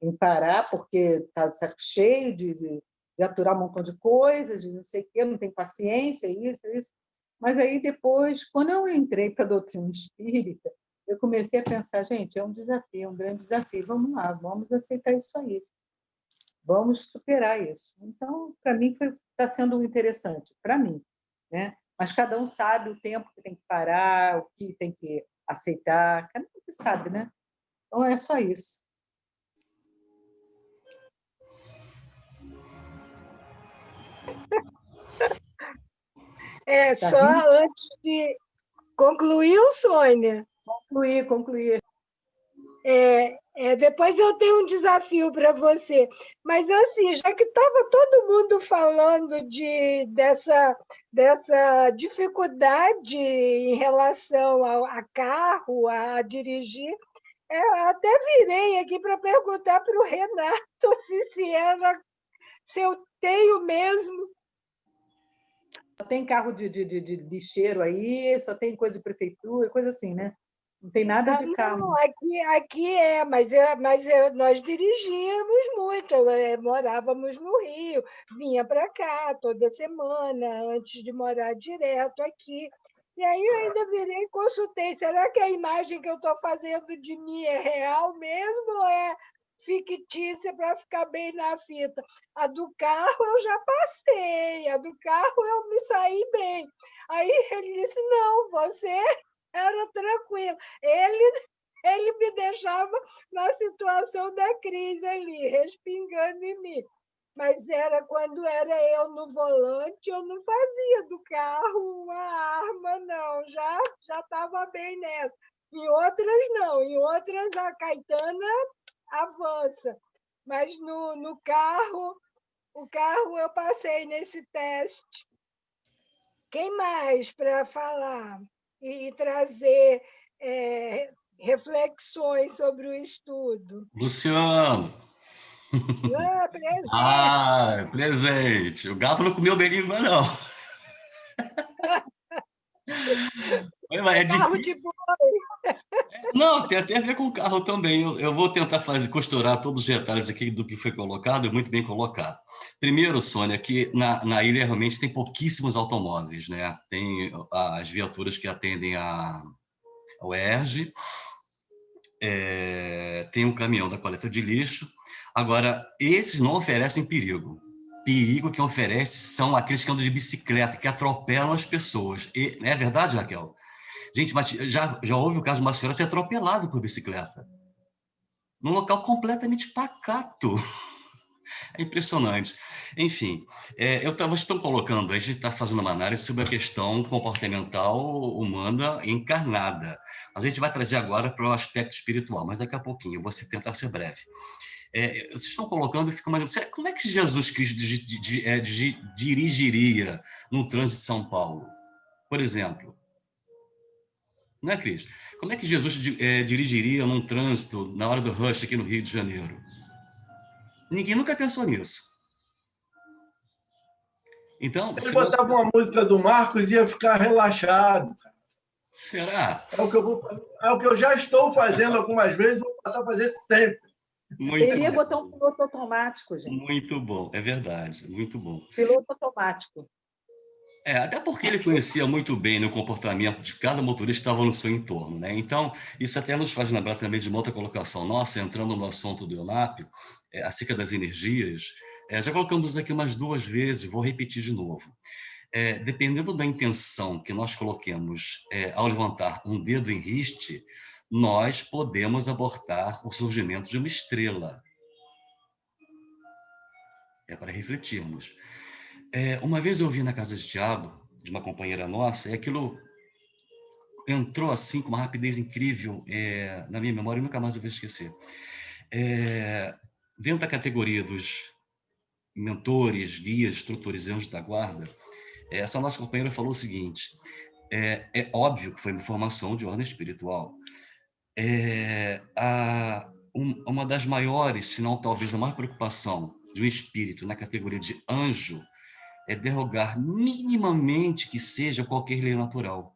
em parar, porque está de saco cheio de aturar um montão de coisas, de não sei o quê, não tem paciência, isso. Mas aí depois, quando eu entrei para a doutrina espírita, eu comecei a pensar, gente, é um desafio, é um grande desafio, vamos lá, vamos aceitar isso aí. Vamos superar isso. Então, para mim, está sendo interessante, para mim, né? Mas cada um sabe o tempo que tem que parar, o que tem que aceitar, cada um que sabe, né? Então, é só isso. Só antes de concluir, Sônia. Concluir. Depois eu tenho um desafio para você. Mas, assim, já que estava todo mundo falando dessa dificuldade em relação a carro, a dirigir, eu até virei aqui para perguntar para o Renato se eu tenho mesmo. Só tem carro de lixeiro aí, só tem coisa de prefeitura, coisa assim, né? Não tem nada de carro. Não, aqui nós dirigíamos muito, morávamos no Rio, vinha para cá toda semana, antes de morar direto aqui. E aí eu ainda virei e consultei, será que a imagem que eu estou fazendo de mim é real mesmo ou é fictícia para ficar bem na fita? A do carro eu já passei, a do carro eu me saí bem. Aí ele disse, não, você era tranquilo. Ele me deixava na situação da crise ali, respingando em mim. Mas era quando era eu no volante, eu não fazia do carro uma arma, não. Já estava bem nessa. Em outras, não. Em outras, a Caetana avança. Mas no carro, o carro eu passei nesse teste. Quem mais para falar e trazer reflexões sobre o estudo? Luciano! Presente! Presente! O gato não comeu bem ainda, não. É Carro difícil. de boi. Não, tem até a ver com o carro também. Eu vou tentar costurar todos os detalhes aqui do que foi colocado, muito bem colocado. Primeiro, Sônia, que na ilha realmente tem pouquíssimos automóveis, né? Tem as viaturas que atendem ao ERJ, tem um caminhão da coleta de lixo. Agora, esses não oferecem perigo. Perigo que oferece são aqueles que andam de bicicleta, que atropelam as pessoas. É verdade, Raquel? Gente, mas já houve o caso de uma senhora ser atropelada por bicicleta. Num local completamente pacato. É impressionante. Enfim, vocês estão colocando, a gente está fazendo uma análise sobre a questão comportamental humana encarnada. A gente vai trazer agora para o aspecto espiritual, mas daqui a pouquinho, eu vou tentar ser breve. Vocês estão colocando e ficam imaginando, como é que Jesus Cristo dirigiria no trânsito de São Paulo? Por exemplo, não é, Cris? Como é que Jesus dirigiria num trânsito na hora do rush aqui no Rio de Janeiro? Ninguém nunca pensou nisso. Então, ele botava uma música do Marcos e ia ficar relaxado. Será? É o que eu já estou fazendo algumas vezes, vou passar a fazer sempre. Ele ia botar um piloto automático, gente. Muito bom, é verdade, muito bom. Piloto automático. Até porque ele conhecia muito bem, né, o comportamento de cada motorista que estava no seu entorno, né? Então, isso até nos faz lembrar também de uma outra colocação nossa, entrando no assunto do Eunápio, acerca das energias. Já colocamos aqui umas 2 vezes, vou repetir de novo. Dependendo da intenção que nós coloquemos ao levantar um dedo em riste, nós podemos abortar o surgimento de uma estrela. É para refletirmos. Uma vez eu ouvi na casa de Tiago, de uma companheira nossa, e aquilo entrou assim com uma rapidez incrível na minha memória e nunca mais eu vou esquecer. Dentro da categoria dos mentores, guias, instrutores e anjos da guarda, essa nossa companheira falou o seguinte: é óbvio que foi uma formação de ordem espiritual. Uma das maiores, se não talvez a maior preocupação de um espírito na categoria de anjo é derrogar minimamente que seja qualquer lei natural.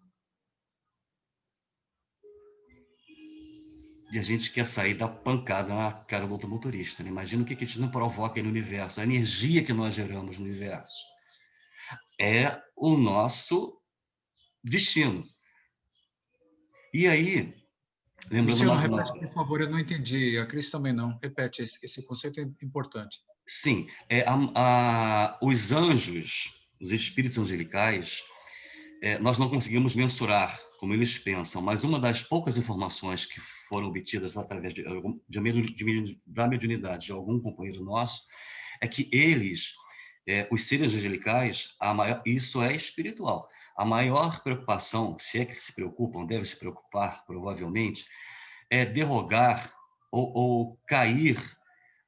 E a gente quer sair da pancada na cara do outro motorista. Né? Imagina o que a gente não provoca no universo, a energia que nós geramos no universo. É o nosso destino. E aí, lembrando Luciano, mais... repete, por favor, eu não entendi. A Cris também não. Repete, esse conceito é importante. Sim, os anjos, os espíritos angelicais, nós não conseguimos mensurar como eles pensam, mas uma das poucas informações que foram obtidas através da mediunidade de algum companheiro nosso é que eles, os seres angelicais, isso é espiritual. A maior preocupação, se é que se preocupam, deve se preocupar, provavelmente, é derrogar ou cair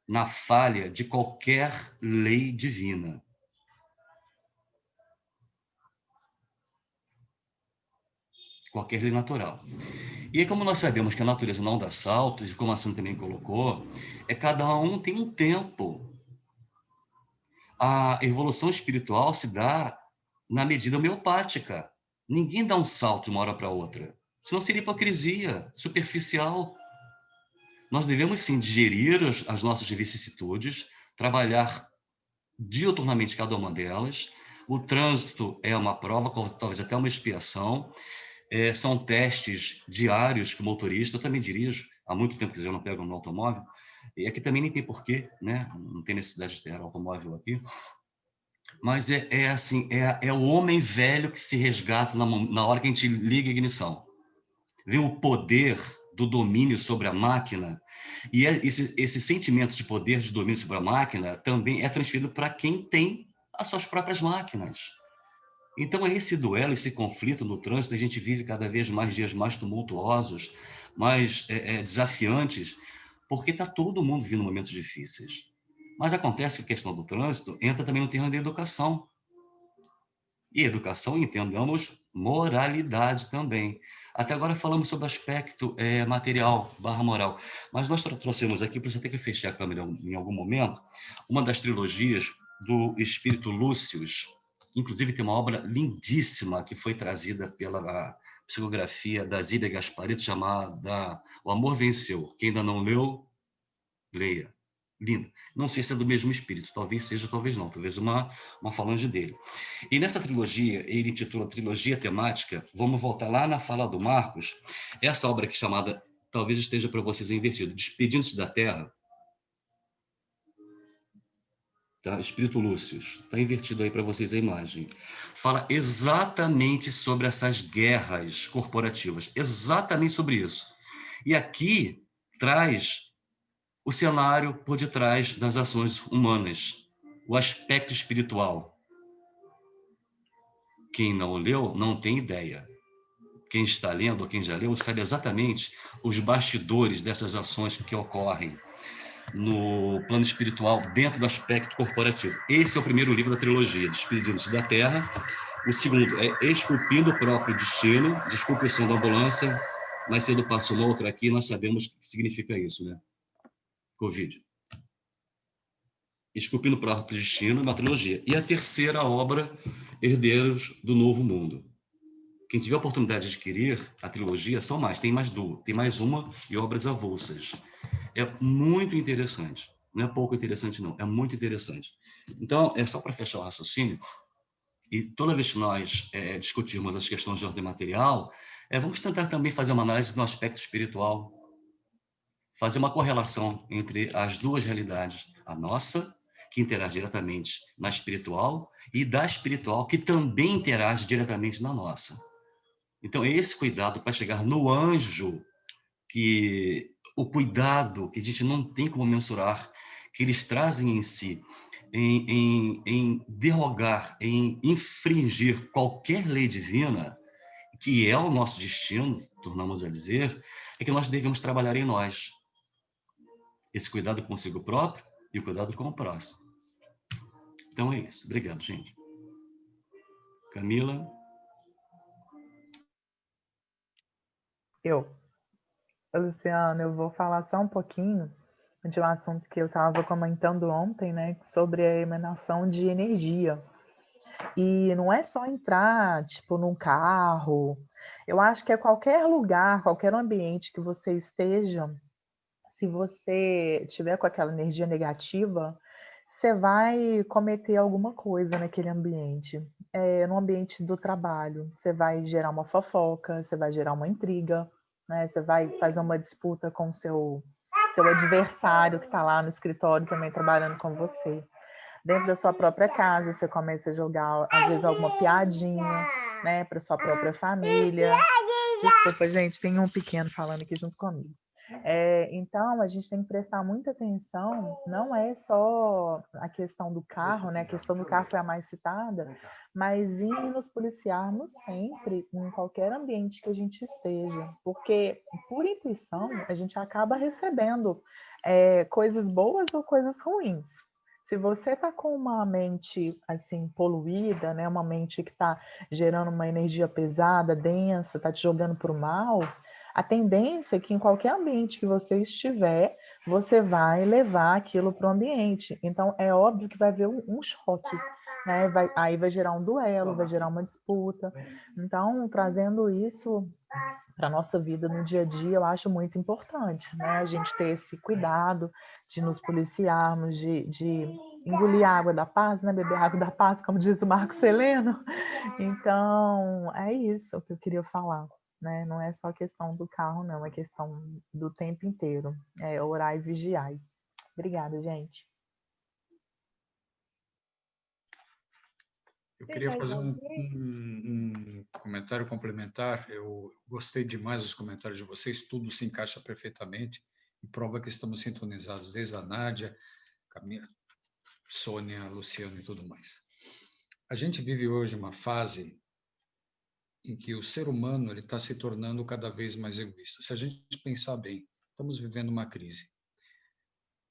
na falha de qualquer lei divina. Qualquer lei natural. E aí, como nós sabemos que a natureza não dá saltos, e como a Sônia também colocou, cada um tem um tempo. A evolução espiritual se dá na medida homeopática. Ninguém dá um salto de uma hora para outra. Senão seria hipocrisia, superficial. Nós devemos, sim, digerir as nossas vicissitudes, trabalhar diuturnamente cada uma delas. O trânsito é uma prova, talvez até uma expiação. São testes diários que o motorista, eu também dirijo, há muito tempo que eu não pego no automóvel, e aqui também nem tem porquê, né? Não tem necessidade de ter automóvel aqui. Mas é o homem velho que se resgata na hora que a gente liga a ignição. Vê o poder do domínio sobre a máquina, e esse sentimento de poder, de domínio sobre a máquina, também é transferido para quem tem as suas próprias máquinas. Então, esse duelo, esse conflito no trânsito, a gente vive cada vez mais dias mais tumultuosos, mais desafiantes, porque está todo mundo vivendo momentos difíceis. Mas acontece que a questão do trânsito entra também no terreno da educação. E educação, entendamos, moralidade também. Até agora falamos sobre o aspecto material, moral, mas nós trouxemos aqui, para você ter que fechar a câmera em algum momento, uma das trilogias do Espírito Lúcius. Inclusive tem uma obra lindíssima que foi trazida pela psicografia da Zíbia Gasparito, chamada O Amor Venceu. Quem ainda não leu, leia. Lindo. Não sei se é do mesmo espírito, talvez seja, talvez não, talvez uma falange dele. E nessa trilogia, ele intitula Trilogia Temática, vamos voltar lá na fala do Marcos, essa obra aqui chamada, talvez esteja para vocês invertido, Despedindo-se da Terra, tá? Espírito Lúcius, está invertido aí para vocês a imagem. Fala exatamente sobre essas guerras corporativas, exatamente sobre isso. E aqui traz o cenário por detrás das ações humanas, o aspecto espiritual. Quem não leu não tem ideia. Quem está lendo ou quem já leu sabe exatamente os bastidores dessas ações que ocorrem no plano espiritual dentro do aspecto corporativo. Esse é o primeiro livro da trilogia, Despedindo-se da Terra. O segundo é Esculpindo o Próprio Destino. Desculpe o som da ambulância, mais cedo passou uma outra aqui, nós sabemos o que significa isso, né? Covid. Esculpindo o Próprio Destino, uma trilogia. E a terceira obra, Herdeiros do Novo Mundo. Quem tiver a oportunidade de adquirir a trilogia, são mais, tem mais duas, tem mais uma e obras avulsas. É muito interessante. Não é pouco interessante, não. É muito interessante. Então, só para fechar o raciocínio, e toda vez que nós discutirmos as questões de ordem material, vamos tentar também fazer uma análise no aspecto espiritual, fazer uma correlação entre as duas realidades, a nossa, que interage diretamente na espiritual, e da espiritual, que também interage diretamente na nossa. Então, esse cuidado para chegar no anjo, o cuidado que a gente não tem como mensurar, que eles trazem em si, em derrogar, em infringir qualquer lei divina, que é o nosso destino, tornamos a dizer, é que nós devemos trabalhar em nós. Esse cuidado consigo próprio e o cuidado com o próximo. Então é isso. Obrigado, gente. Camila? Luciano, eu vou falar só um pouquinho de um assunto que eu estava comentando ontem, né, sobre a emanação de energia. E não é só entrar, tipo, num carro. Eu acho que é qualquer lugar, qualquer ambiente que você esteja, se você tiver com aquela energia negativa, você vai cometer alguma coisa naquele ambiente. No ambiente do trabalho, você vai gerar uma fofoca, você vai gerar uma intriga, né? Você vai fazer uma disputa com o seu adversário que está lá no escritório também trabalhando com você. Dentro da sua própria casa, você começa a jogar, às vezes, alguma piadinha, né, para sua própria família. Desculpa, gente, tem um pequeno falando aqui junto comigo. Então, a gente tem que prestar muita atenção, não é só a questão do carro, né? A questão do carro foi a mais citada, mas em nos policiarmos sempre em qualquer ambiente que a gente esteja, porque, por intuição, a gente acaba recebendo coisas boas ou coisas ruins. Se você está com uma mente assim poluída, né, uma mente que está gerando uma energia pesada, densa, está te jogando para o mal, a tendência é que em qualquer ambiente que você estiver, você vai levar aquilo para o ambiente. Então, é óbvio que vai haver um choque, né? Aí vai gerar um duelo, vai gerar uma disputa. Então, trazendo isso para a nossa vida no dia a dia, eu acho muito importante, né? A gente ter esse cuidado de nos policiarmos, de engolir a água da paz, né? Beber a água da paz, como diz o Marco Celeno. Então, é isso que eu queria falar, né? Não é só questão do carro, não, é questão do tempo inteiro. É orar e vigiar. Obrigada, gente. Eu queria fazer um comentário complementar. Eu gostei demais dos comentários de vocês, tudo se encaixa perfeitamente e prova que estamos sintonizados, desde a Nádia, Camila, Sônia, Luciano e tudo mais. A gente vive hoje uma fase em que o ser humano ele está se tornando cada vez mais egoísta. Se a gente pensar bem, estamos vivendo uma crise.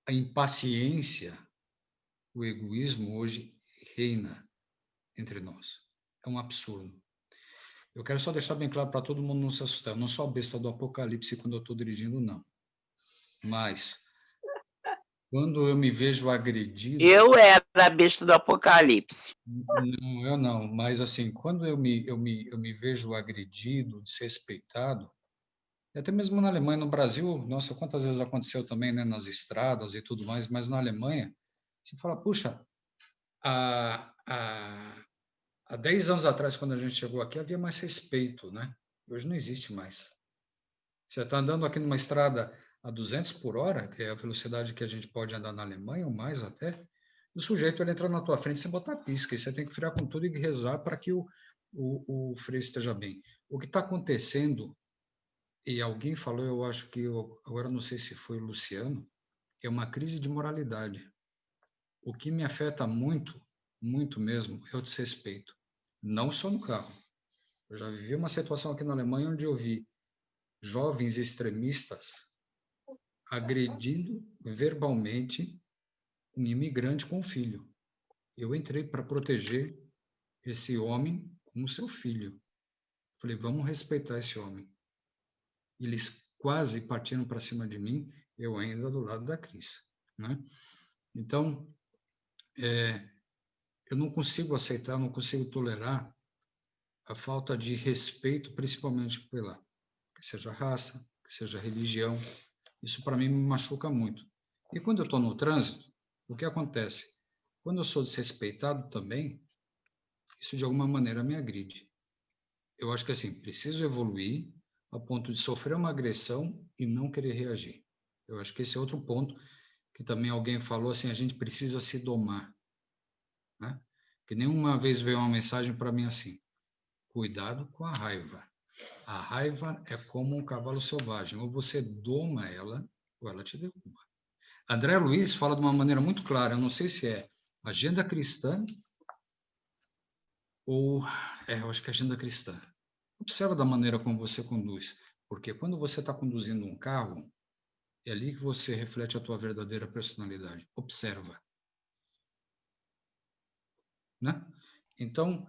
A impaciência, o egoísmo hoje reina entre nós. É um absurdo. Eu quero só deixar bem claro para todo mundo não se assustar. Eu não sou a besta do apocalipse quando eu estou dirigindo, não. Mas, quando eu me vejo agredido... Eu era a besta do apocalipse. Não, eu não. Mas, assim, quando eu me vejo agredido, desrespeitado, e até mesmo na Alemanha, no Brasil, nossa, quantas vezes aconteceu também, né, nas estradas e tudo mais, mas na Alemanha, você fala, puxa, há 10 anos atrás, quando a gente chegou aqui, havia mais respeito, né? Hoje não existe mais. Você está andando aqui numa estrada a 200 por hora, que é a velocidade que a gente pode andar na Alemanha, ou mais até, o sujeito ele entra na tua frente sem botar pisca, e você tem que frear com tudo e rezar para que o freio esteja bem. O que está acontecendo, e alguém falou, eu acho que, agora não sei se foi o Luciano, é uma crise de moralidade. O que me afeta muito, muito mesmo, é o desrespeito. Não só no carro. Eu já vivi uma situação aqui na Alemanha onde eu vi jovens extremistas agredindo verbalmente um imigrante com um filho. Eu entrei para proteger esse homem como seu filho. Falei, vamos respeitar esse homem. Eles quase partiram para cima de mim, eu ainda do lado da Cris, né? Então, eu não consigo aceitar, não consigo tolerar a falta de respeito, principalmente pela, que seja raça, que seja religião. Isso para mim me machuca muito. E quando eu estou no trânsito, o que acontece? Quando eu sou desrespeitado também, isso de alguma maneira me agride. Eu acho que assim, preciso evoluir a ponto de sofrer uma agressão e não querer reagir. Eu acho que esse é outro ponto que também alguém falou assim, a gente precisa se domar, né? Que nenhuma vez veio uma mensagem para mim assim, cuidado com a raiva. A raiva é como um cavalo selvagem, ou você doma ela, ou ela te derruba. André Luiz fala de uma maneira muito clara, eu não sei se é agenda cristã ou... eu acho que é agenda cristã. Observa da maneira como você conduz, porque quando você está conduzindo um carro, é ali que você reflete a tua verdadeira personalidade. Observa. Né? Então,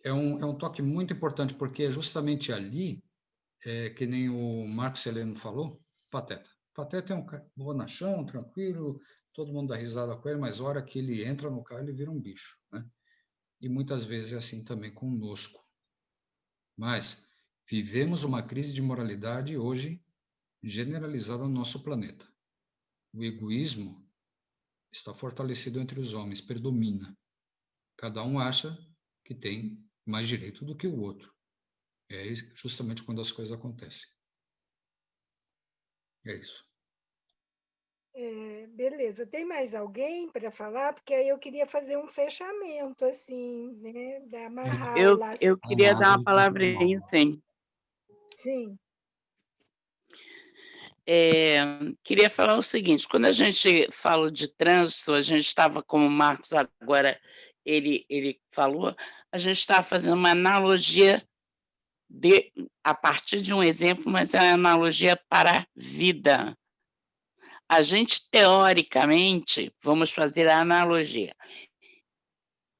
é um toque muito importante, porque é justamente ali, que nem o Marco Celeno falou, pateta. Pateta é um cara bonachão, tranquilo, todo mundo dá risada com ele, mas a hora que ele entra no carro, ele vira um bicho. Né? E muitas vezes é assim também conosco. Mas vivemos uma crise de moralidade hoje generalizada no nosso planeta. O egoísmo está fortalecido entre os homens, predomina. Cada um acha que tem mais direito do que o outro. É justamente quando as coisas acontecem. É isso. Beleza. Tem mais alguém para falar? Porque aí eu queria fazer um fechamento, assim, né? De amarrar o laço. Eu queria dar uma palavrinha, sim. Sim. queria falar o seguinte, quando a gente fala de trânsito, a gente estava, como o Marcos agora ele falou, a gente estava fazendo uma analogia a partir de um exemplo, mas é uma analogia para a vida. A gente, teoricamente, vamos fazer a analogia.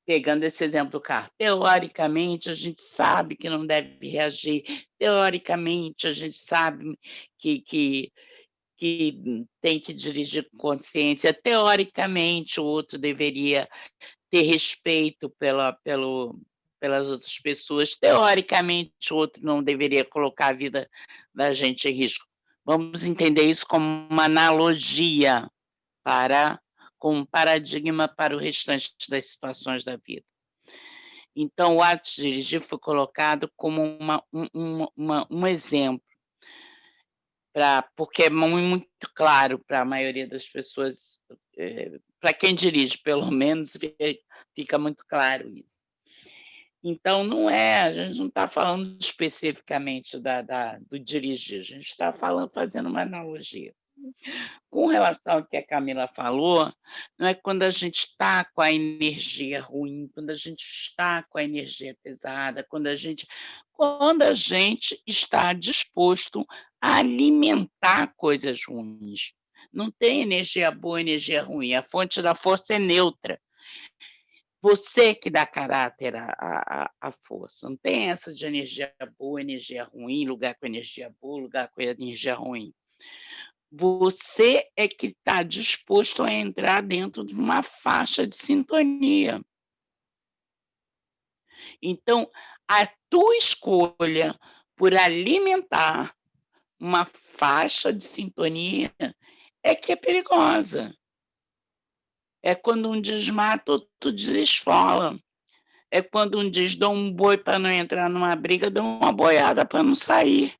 Pegando esse exemplo do carro, teoricamente, a gente sabe que não deve reagir, teoricamente, a gente sabe que tem que dirigir com consciência, teoricamente, o outro deveria ter respeito pelas outras pessoas, teoricamente, o outro não deveria colocar a vida da gente em risco. Vamos entender isso como uma analogia com um paradigma para o restante das situações da vida. Então, o ato de dirigir foi colocado como um exemplo, porque é muito claro para a maioria das pessoas, para quem dirige, pelo menos, fica muito claro isso. Então, a gente não está falando especificamente do dirigir, a gente está fazendo uma analogia. Com relação ao que a Camila falou, não é quando a gente está com a energia ruim, quando a gente está com a energia pesada, quando a gente está disposto a alimentar coisas ruins. Não tem energia boa, energia ruim, a fonte da força é neutra. Você que dá caráter à força, não tem essa de energia boa, energia ruim, lugar com energia boa, lugar com energia ruim. Você é que está disposto a entrar dentro de uma faixa de sintonia. Então, a tua escolha por alimentar uma faixa de sintonia é que é perigosa. É quando um diz mata, outro diz esfola. É quando um diz dou um boi para não entrar numa briga, dou uma boiada para não sair.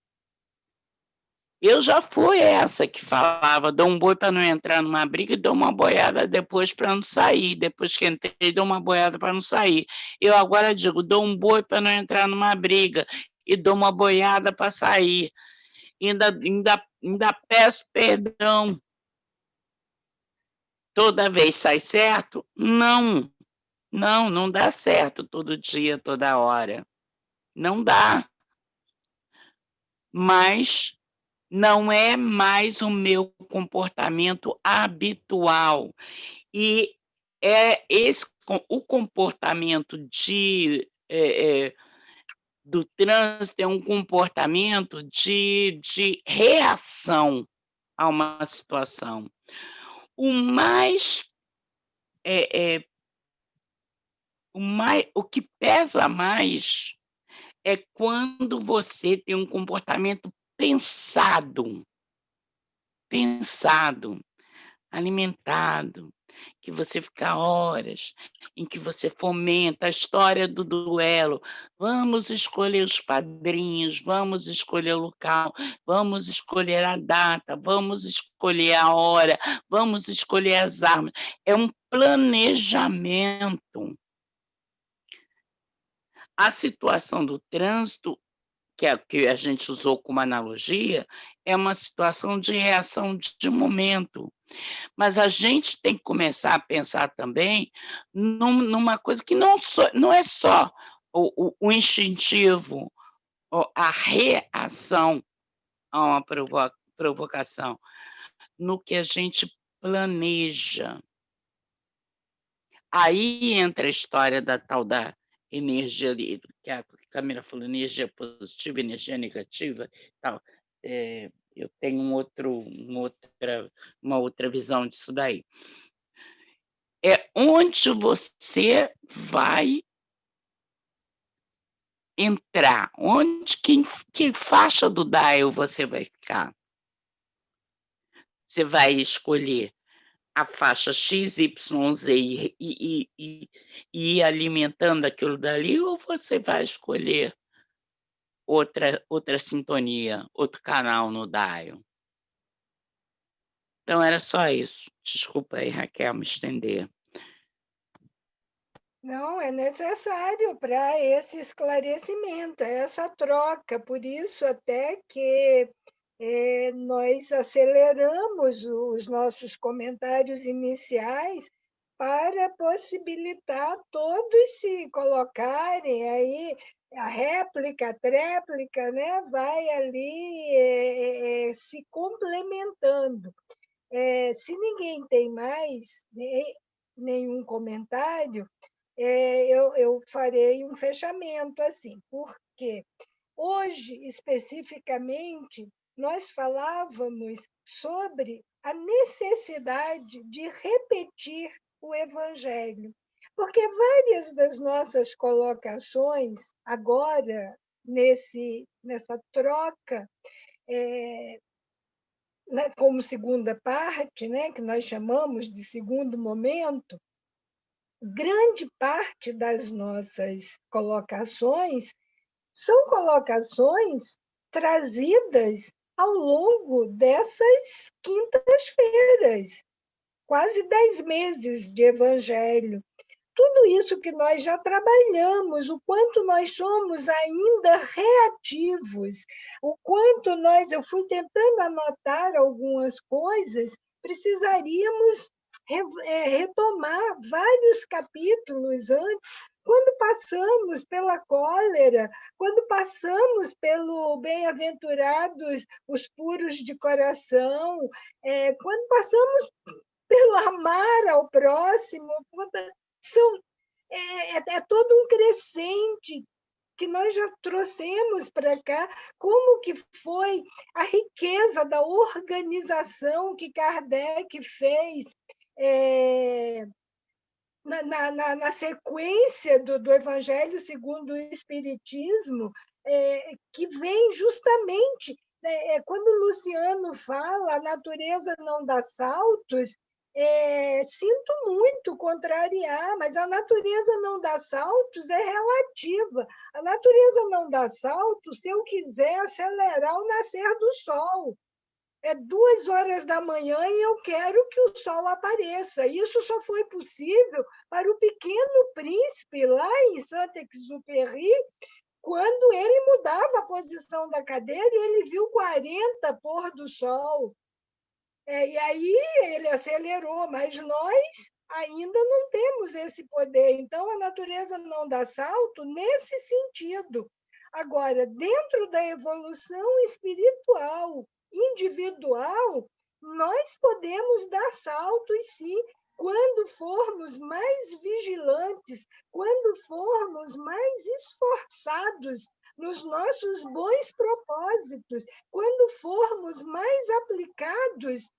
Eu já fui essa que falava, dou um boi para não entrar numa briga e dou uma boiada depois para não sair. Depois que entrei, dou uma boiada para não sair. Eu agora digo, dou um boi para não entrar numa briga e dou uma boiada para sair. Ainda peço perdão. Toda vez sai certo? Não. Não dá certo todo dia, toda hora. Não dá. Mas não é mais o meu comportamento habitual. E o comportamento do trânsito é um comportamento de reação a uma situação. O que pesa mais é quando você tem um comportamento pensado, alimentado, que você fica horas, em que você fomenta a história do duelo. Vamos escolher os padrinhos, vamos escolher o local, vamos escolher a data, vamos escolher a hora, vamos escolher as armas. É um planejamento. A situação do trânsito, que a gente usou como analogia, é uma situação de reação de momento. Mas a gente tem que começar a pensar também numa coisa que não é só o instintivo, a reação a uma provocação, no que a gente planeja. Aí entra a história da tal da energia, que a Camila falou, energia positiva, energia negativa, tal. Eu tenho uma outra visão disso daí. É onde você vai entrar, que faixa do dial você vai ficar. Você vai escolher a faixa XYZ e ir alimentando aquilo dali, ou você vai escolher outra sintonia, outro canal no dial? Então, era só isso. Desculpa aí, Raquel, me estender. Não, é necessário para esse esclarecimento, essa troca. Por isso, até que nós aceleramos os nossos comentários iniciais para possibilitar todos se colocarem aí, a réplica, a tréplica, né, vai ali se complementando. Se ninguém tem mais nenhum comentário, eu farei um fechamento assim, porque hoje, especificamente, nós falávamos sobre a necessidade de repetir o Evangelho, porque várias das nossas colocações, agora, nessa troca, como segunda parte, né, que nós chamamos de segundo momento, grande parte das nossas colocações são colocações trazidas ao longo dessas quintas-feiras, quase 10 meses de evangelho. Tudo isso que nós já trabalhamos, o quanto nós somos ainda reativos, o quanto eu fui tentando anotar algumas coisas, precisaríamos retomar vários capítulos antes, quando passamos pela cólera, quando passamos pelo bem-aventurados os puros de coração, quando passamos pelo amar ao próximo, é todo um crescente que nós já trouxemos para cá, como que foi a riqueza da organização que Kardec fez na sequência do Evangelho segundo o Espiritismo, que vem justamente, quando o Luciano fala a natureza não dá saltos, sinto muito contrariar, mas a natureza não dá saltos é relativa. A natureza não dá saltos se eu quiser acelerar o nascer do sol. 2 horas da manhã e eu quero que o sol apareça. Isso só foi possível para o Pequeno Príncipe, lá em Saint-Exupéry, quando ele mudava a posição da cadeira e ele viu 40 pôr do sol. E aí ele acelerou, mas nós ainda não temos esse poder. Então, a natureza não dá salto nesse sentido. Agora, dentro da evolução espiritual, individual, nós podemos dar saltos, sim, quando formos mais vigilantes, quando formos mais esforçados nos nossos bons propósitos, quando formos mais aplicados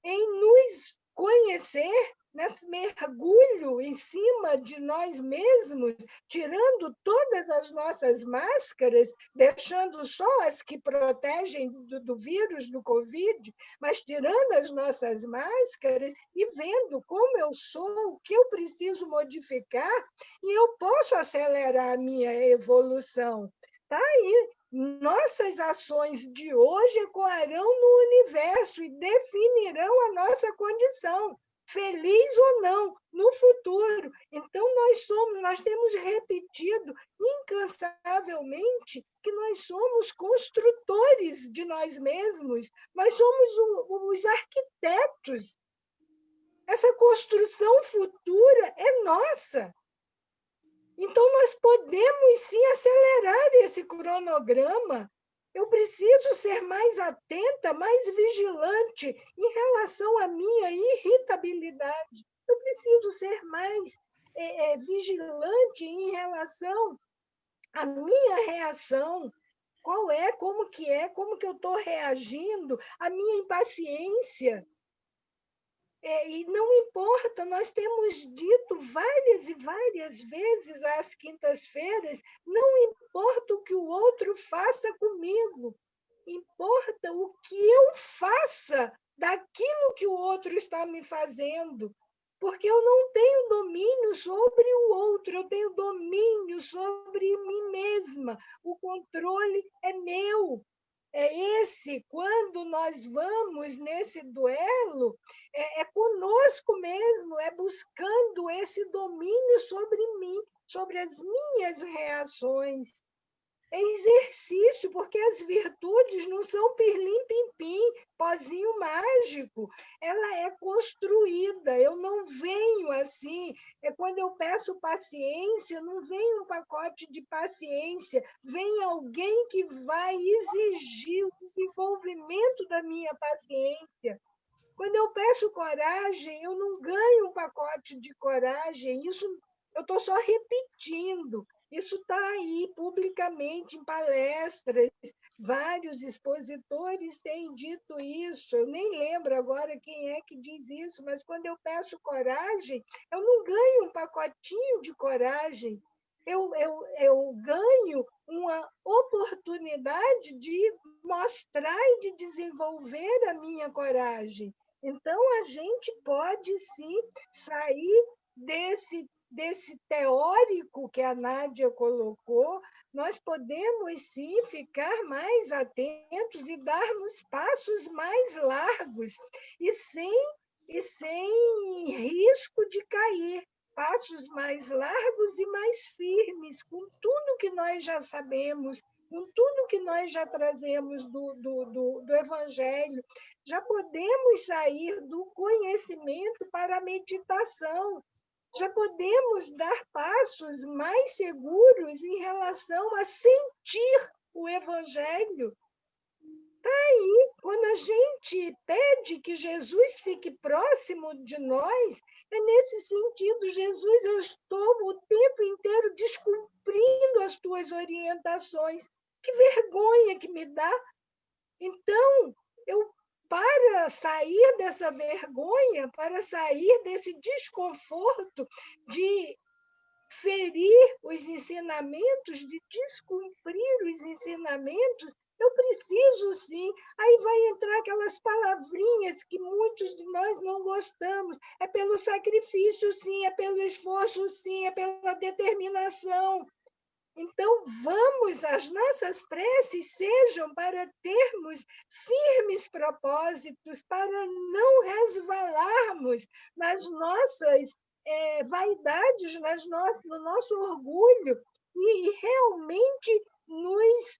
em nos conhecer, nesse mergulho em cima de nós mesmos, tirando todas as nossas máscaras, deixando só as que protegem do vírus, do Covid, mas tirando as nossas máscaras e vendo como eu sou, o que eu preciso modificar, e eu posso acelerar a minha evolução. Está aí. Nossas ações de hoje ecoarão no universo e definirão a nossa condição, feliz ou não, no futuro. Então, nós temos repetido incansavelmente que nós somos construtores de nós mesmos, nós somos os arquitetos. Essa construção futura é nossa. Então, nós podemos, sim, acelerar esse cronograma. Eu preciso ser mais atenta, mais vigilante em relação à minha irritabilidade. Eu preciso ser mais vigilante em relação à minha reação. Qual é, como que eu estou reagindo, a minha impaciência. E não importa, nós temos dito várias e várias vezes às quintas-feiras, não importa o que o outro faça comigo, importa o que eu faça daquilo que o outro está me fazendo, porque eu não tenho domínio sobre o outro, eu tenho domínio sobre mim mesma, o controle é meu. Quando nós vamos nesse duelo, é conosco mesmo, é buscando esse domínio sobre mim, sobre as minhas reações. É exercício, porque as virtudes não são pirlim-pim-pim, pozinho mágico. Ela é construída, eu não venho assim. É quando eu peço paciência, não vem um pacote de paciência, vem alguém que vai exigir o desenvolvimento da minha paciência. Quando eu peço coragem, eu não ganho um pacote de coragem, isso eu estou só repetindo. Isso está aí publicamente em palestras, vários expositores têm dito isso. Eu nem lembro agora quem é que diz isso, mas quando eu peço coragem, eu não ganho um pacotinho de coragem, eu ganho uma oportunidade de mostrar e de desenvolver a minha coragem. Então, a gente pode, sim, sair desse teórico que a Nádia colocou, nós podemos, sim, ficar mais atentos e darmos passos mais largos e sem risco de cair. Passos mais largos e mais firmes, com tudo que nós já sabemos, com tudo que nós já trazemos do Evangelho. Já podemos sair do conhecimento para a meditação. Já podemos dar passos mais seguros em relação a sentir o Evangelho. Aí, quando a gente pede que Jesus fique próximo de nós, é nesse sentido, Jesus, eu estou o tempo inteiro descumprindo as tuas orientações. Que vergonha que me dá. Então, para sair dessa vergonha, para sair desse desconforto de ferir os ensinamentos, de descumprir os ensinamentos, eu preciso, sim. Aí vai entrar aquelas palavrinhas que muitos de nós não gostamos. É pelo sacrifício, sim, é pelo esforço, sim, é pela determinação. Então, as nossas preces sejam para termos firmes propósitos, para não resvalarmos nas nossas vaidades, no nosso orgulho, e realmente nos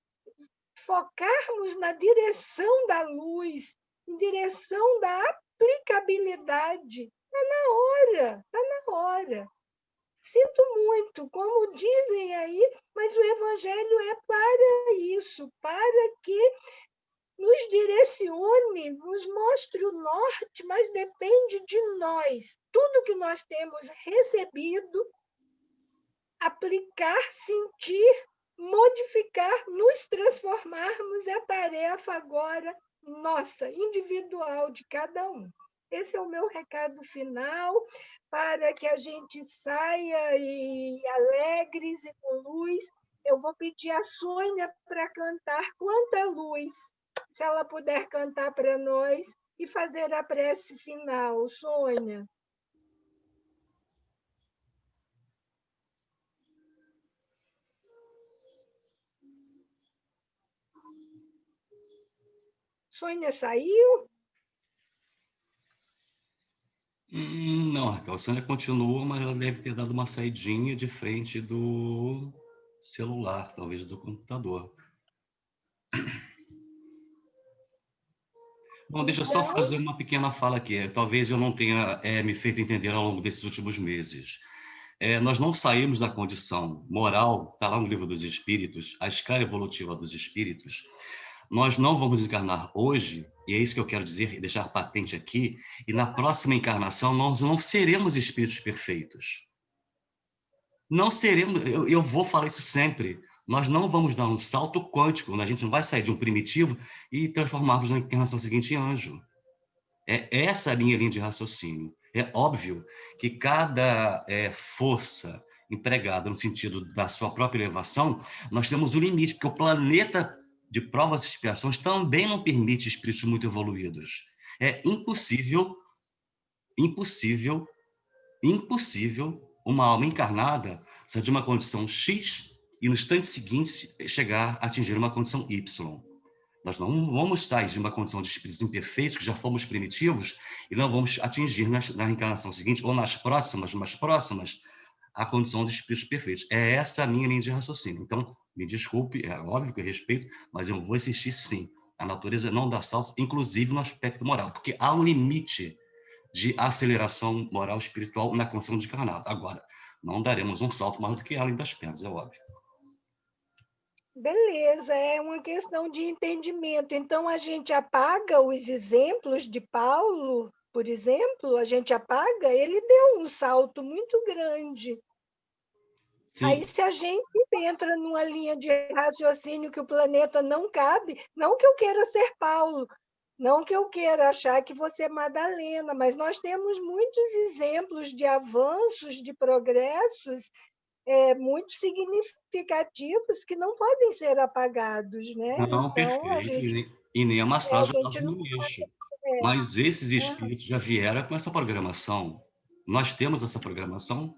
focarmos na direção da luz, em direção da aplicabilidade. Está na hora, está na hora. Sinto muito, como dizem aí, mas o Evangelho é para isso, para que nos direcione, nos mostre o norte, mas depende de nós. Tudo que nós temos recebido, aplicar, sentir, modificar, nos transformarmos é tarefa agora nossa, individual de cada um. Esse é o meu recado final, para que a gente saia alegres e com luz. Eu vou pedir a Sônia para cantar Quanta Luz, se ela puder cantar para nós e fazer a prece final. Sônia. Sônia saiu? Não, Raquel, a Sônia continua, mas ela deve ter dado uma saidinha de frente do celular, talvez do computador. Bom, deixa eu só fazer uma pequena fala aqui. Talvez eu não tenha me feito entender ao longo desses últimos meses. Nós não saímos da condição moral, está lá no Livro dos Espíritos, a escala evolutiva dos espíritos. Nós não vamos encarnar hoje, e é isso que eu quero dizer e deixar patente aqui, e na próxima encarnação nós não seremos espíritos perfeitos. Não seremos, eu vou falar isso sempre, nós não vamos dar um salto quântico, a gente não vai sair de um primitivo e transformarmos na encarnação seguinte em anjo. É essa a minha linha de raciocínio. É óbvio que cada força empregada no sentido da sua própria elevação, nós temos um limite, porque o planeta de provas e expiações também não permite espíritos muito evoluídos. É impossível uma alma encarnada sair de uma condição X e no instante seguinte chegar a atingir uma condição Y. Nós não vamos sair de uma condição de espíritos imperfeitos, que já fomos primitivos, e não vamos atingir na reencarnação seguinte, ou nas próximas, a condição de espíritos perfeitos. É essa a minha linha de raciocínio. Então, Me desculpe, é óbvio que eu respeito, mas eu vou insistir sim. A natureza não dá saltos, inclusive no aspecto moral, porque há um limite de aceleração moral e espiritual na condição de encarnado. Agora, não daremos um salto maior do que além das pernas, é óbvio. Beleza, é uma questão de entendimento. Então, a gente apaga os exemplos de Paulo, por exemplo, a gente apaga, ele deu um salto muito grande. Sim. Aí, se a gente entra numa linha de raciocínio que o planeta não cabe, não que eu queira ser Paulo, não que eu queira achar que você é Madalena, mas nós temos muitos exemplos de avanços, de progressos muito significativos que não podem ser apagados, né? Não, Então, a perfeito. gente, E nem amassar a jogados gente não no lixo. é, Mas esses espíritos já vieram com essa programação. Nós temos essa programação,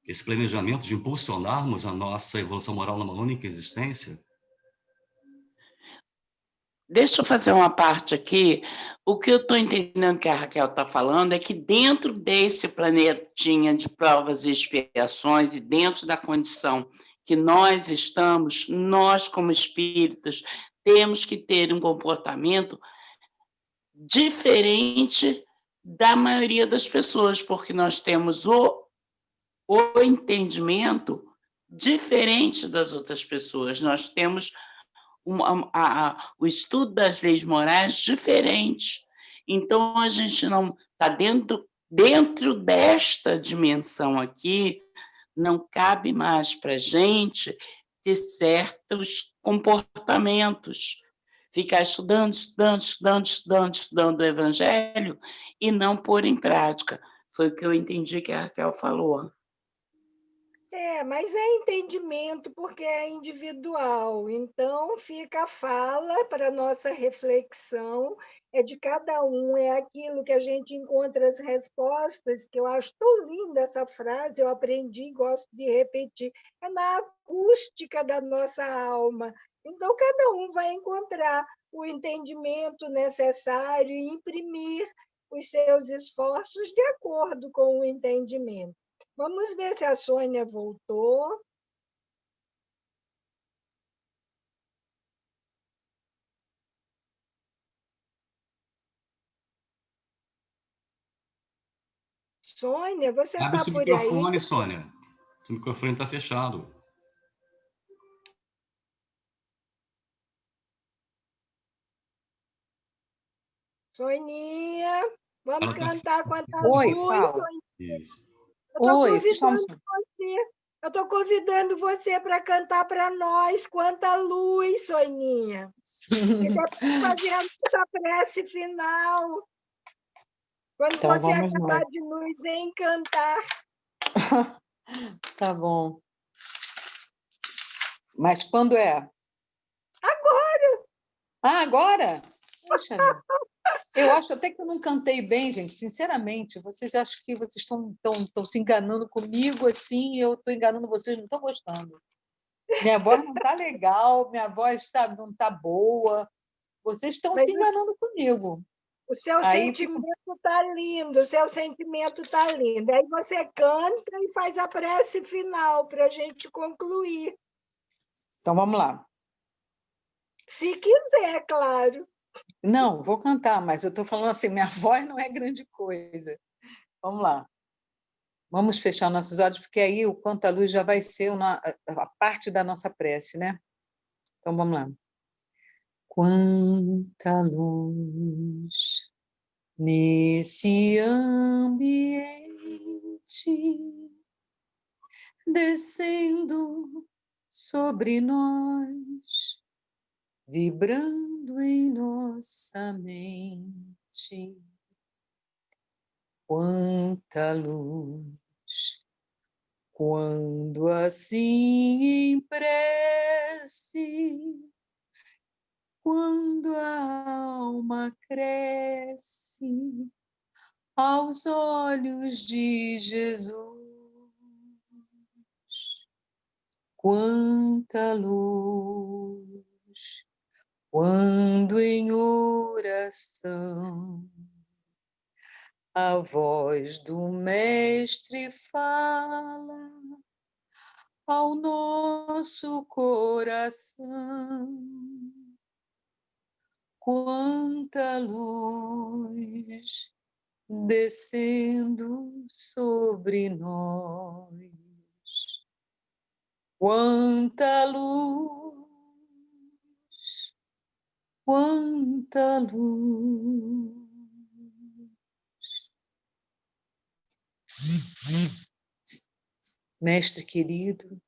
esse planejamento de impulsionarmos a nossa evolução moral numa única existência. Deixa eu fazer uma parte aqui. O que eu estou entendendo que a Raquel está falando é que dentro desse planetinha de provas e expiações e dentro da condição que nós estamos, nós como espíritas, temos que ter um comportamento diferente da maioria das pessoas, porque nós temos o entendimento diferente das outras pessoas. Nós temos o estudo das leis morais diferente. Então, a gente não está dentro desta dimensão aqui, não cabe mais para a gente ter certos comportamentos. Ficar estudando o Evangelho e não pôr em prática. Foi o que eu entendi que a Raquel falou. Mas é entendimento porque é individual. Então, fica a fala para nossa reflexão, é de cada um, é aquilo que a gente encontra as respostas, que eu acho tão linda essa frase, eu aprendi e gosto de repetir, é na acústica da nossa alma. Então, cada um vai encontrar o entendimento necessário e imprimir os seus esforços de acordo com o entendimento. Vamos ver se a Sônia voltou. Sônia, você Abre está seu por aí? microfone, Sônia. Seu microfone está fechado. Soninha, vamos cantar Quanta Oi, Luz. fala. Isso. Oi, vocês estão... Eu estou convidando você para cantar para nós Quanta Luz, Soninha. E depois fazer a nossa prece final. Quando Então, você vamos acabar lá. de nos encantar. Tá bom. Mas quando é? Agora! Ah, agora? Poxa, eu acho até que eu não cantei bem, gente. Sinceramente, vocês acham que vocês estão se enganando comigo assim, eu estou enganando vocês, não estão gostando. Minha voz não está legal, minha voz, sabe, não está boa. Vocês estão se enganando comigo. O seu sentimento está lindo, o seu sentimento está lindo. Aí você canta e faz a prece final para a gente concluir. Então, vamos lá. Se quiser, claro. Não, vou cantar, mas eu estou falando assim, minha voz não é grande coisa. Vamos lá. Vamos fechar nossos olhos, porque aí o Quanta Luz já vai ser a parte da nossa prece, né? Então, vamos lá. Quanta luz nesse ambiente, descendo sobre nós, vibrando em nossa mente. Quanta luz, quando assim em prece, quando a alma cresce aos olhos de Jesus. Quanta luz, quando em oração a voz do Mestre fala ao nosso coração. Quanta luz descendo sobre nós. Quanta luz, quanta luz. Mestre querido,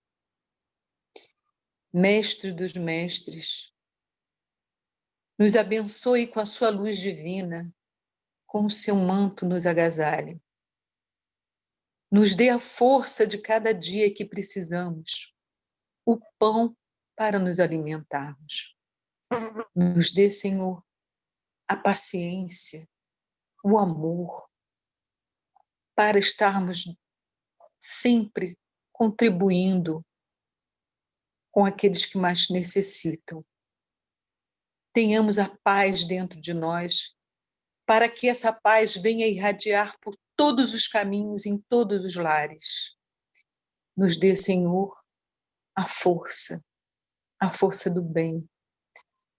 Mestre dos mestres, nos abençoe com a sua luz divina, com o seu manto nos agasalhe. Nos dê a força de cada dia que precisamos, o pão para nos alimentarmos. Nos dê, Senhor, a paciência, o amor, para estarmos sempre contribuindo com aqueles que mais necessitam. Tenhamos a paz dentro de nós, para que essa paz venha irradiar por todos os caminhos, em todos os lares. Nos dê, Senhor, a força do bem,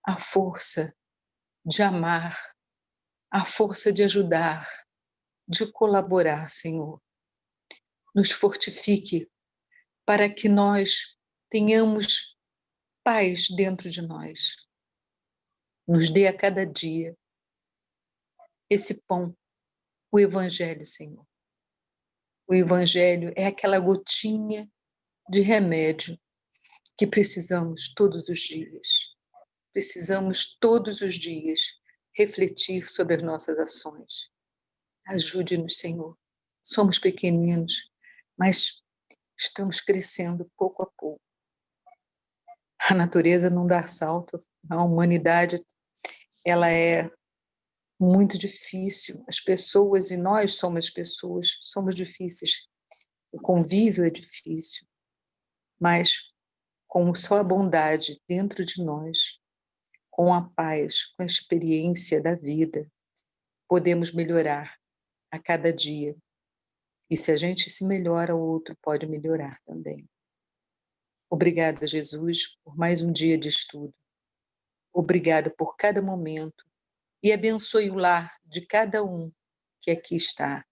a força de amar, a força de ajudar, de colaborar, Senhor. Nos fortifique para que nós tenhamos paz dentro de nós. Nos dê a cada dia esse pão, o Evangelho, Senhor. O Evangelho é aquela gotinha de remédio que precisamos todos os dias. Precisamos todos os dias refletir sobre as nossas ações. Ajude-nos, Senhor. Somos pequeninos, mas estamos crescendo pouco a pouco. A natureza não dá salto, a humanidade, ela é muito difícil. As pessoas, e nós somos pessoas, somos difíceis. O convívio é difícil, mas com só a bondade dentro de nós, com a paz, com a experiência da vida, podemos melhorar a cada dia. E se a gente se melhora, o outro pode melhorar também. Obrigada, Jesus, por mais um dia de estudo. Obrigada por cada momento. E abençoe o lar de cada um que aqui está.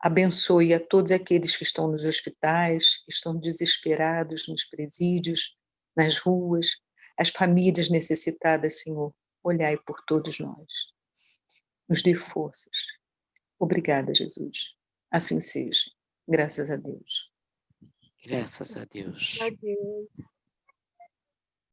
Abençoe a todos aqueles que estão nos hospitais, que estão desesperados nos presídios, nas ruas, as famílias necessitadas, Senhor. Olhai por todos nós. Nos dê forças. Obrigada, Jesus. Assim seja. Graças a Deus. Graças a Deus. Adeus.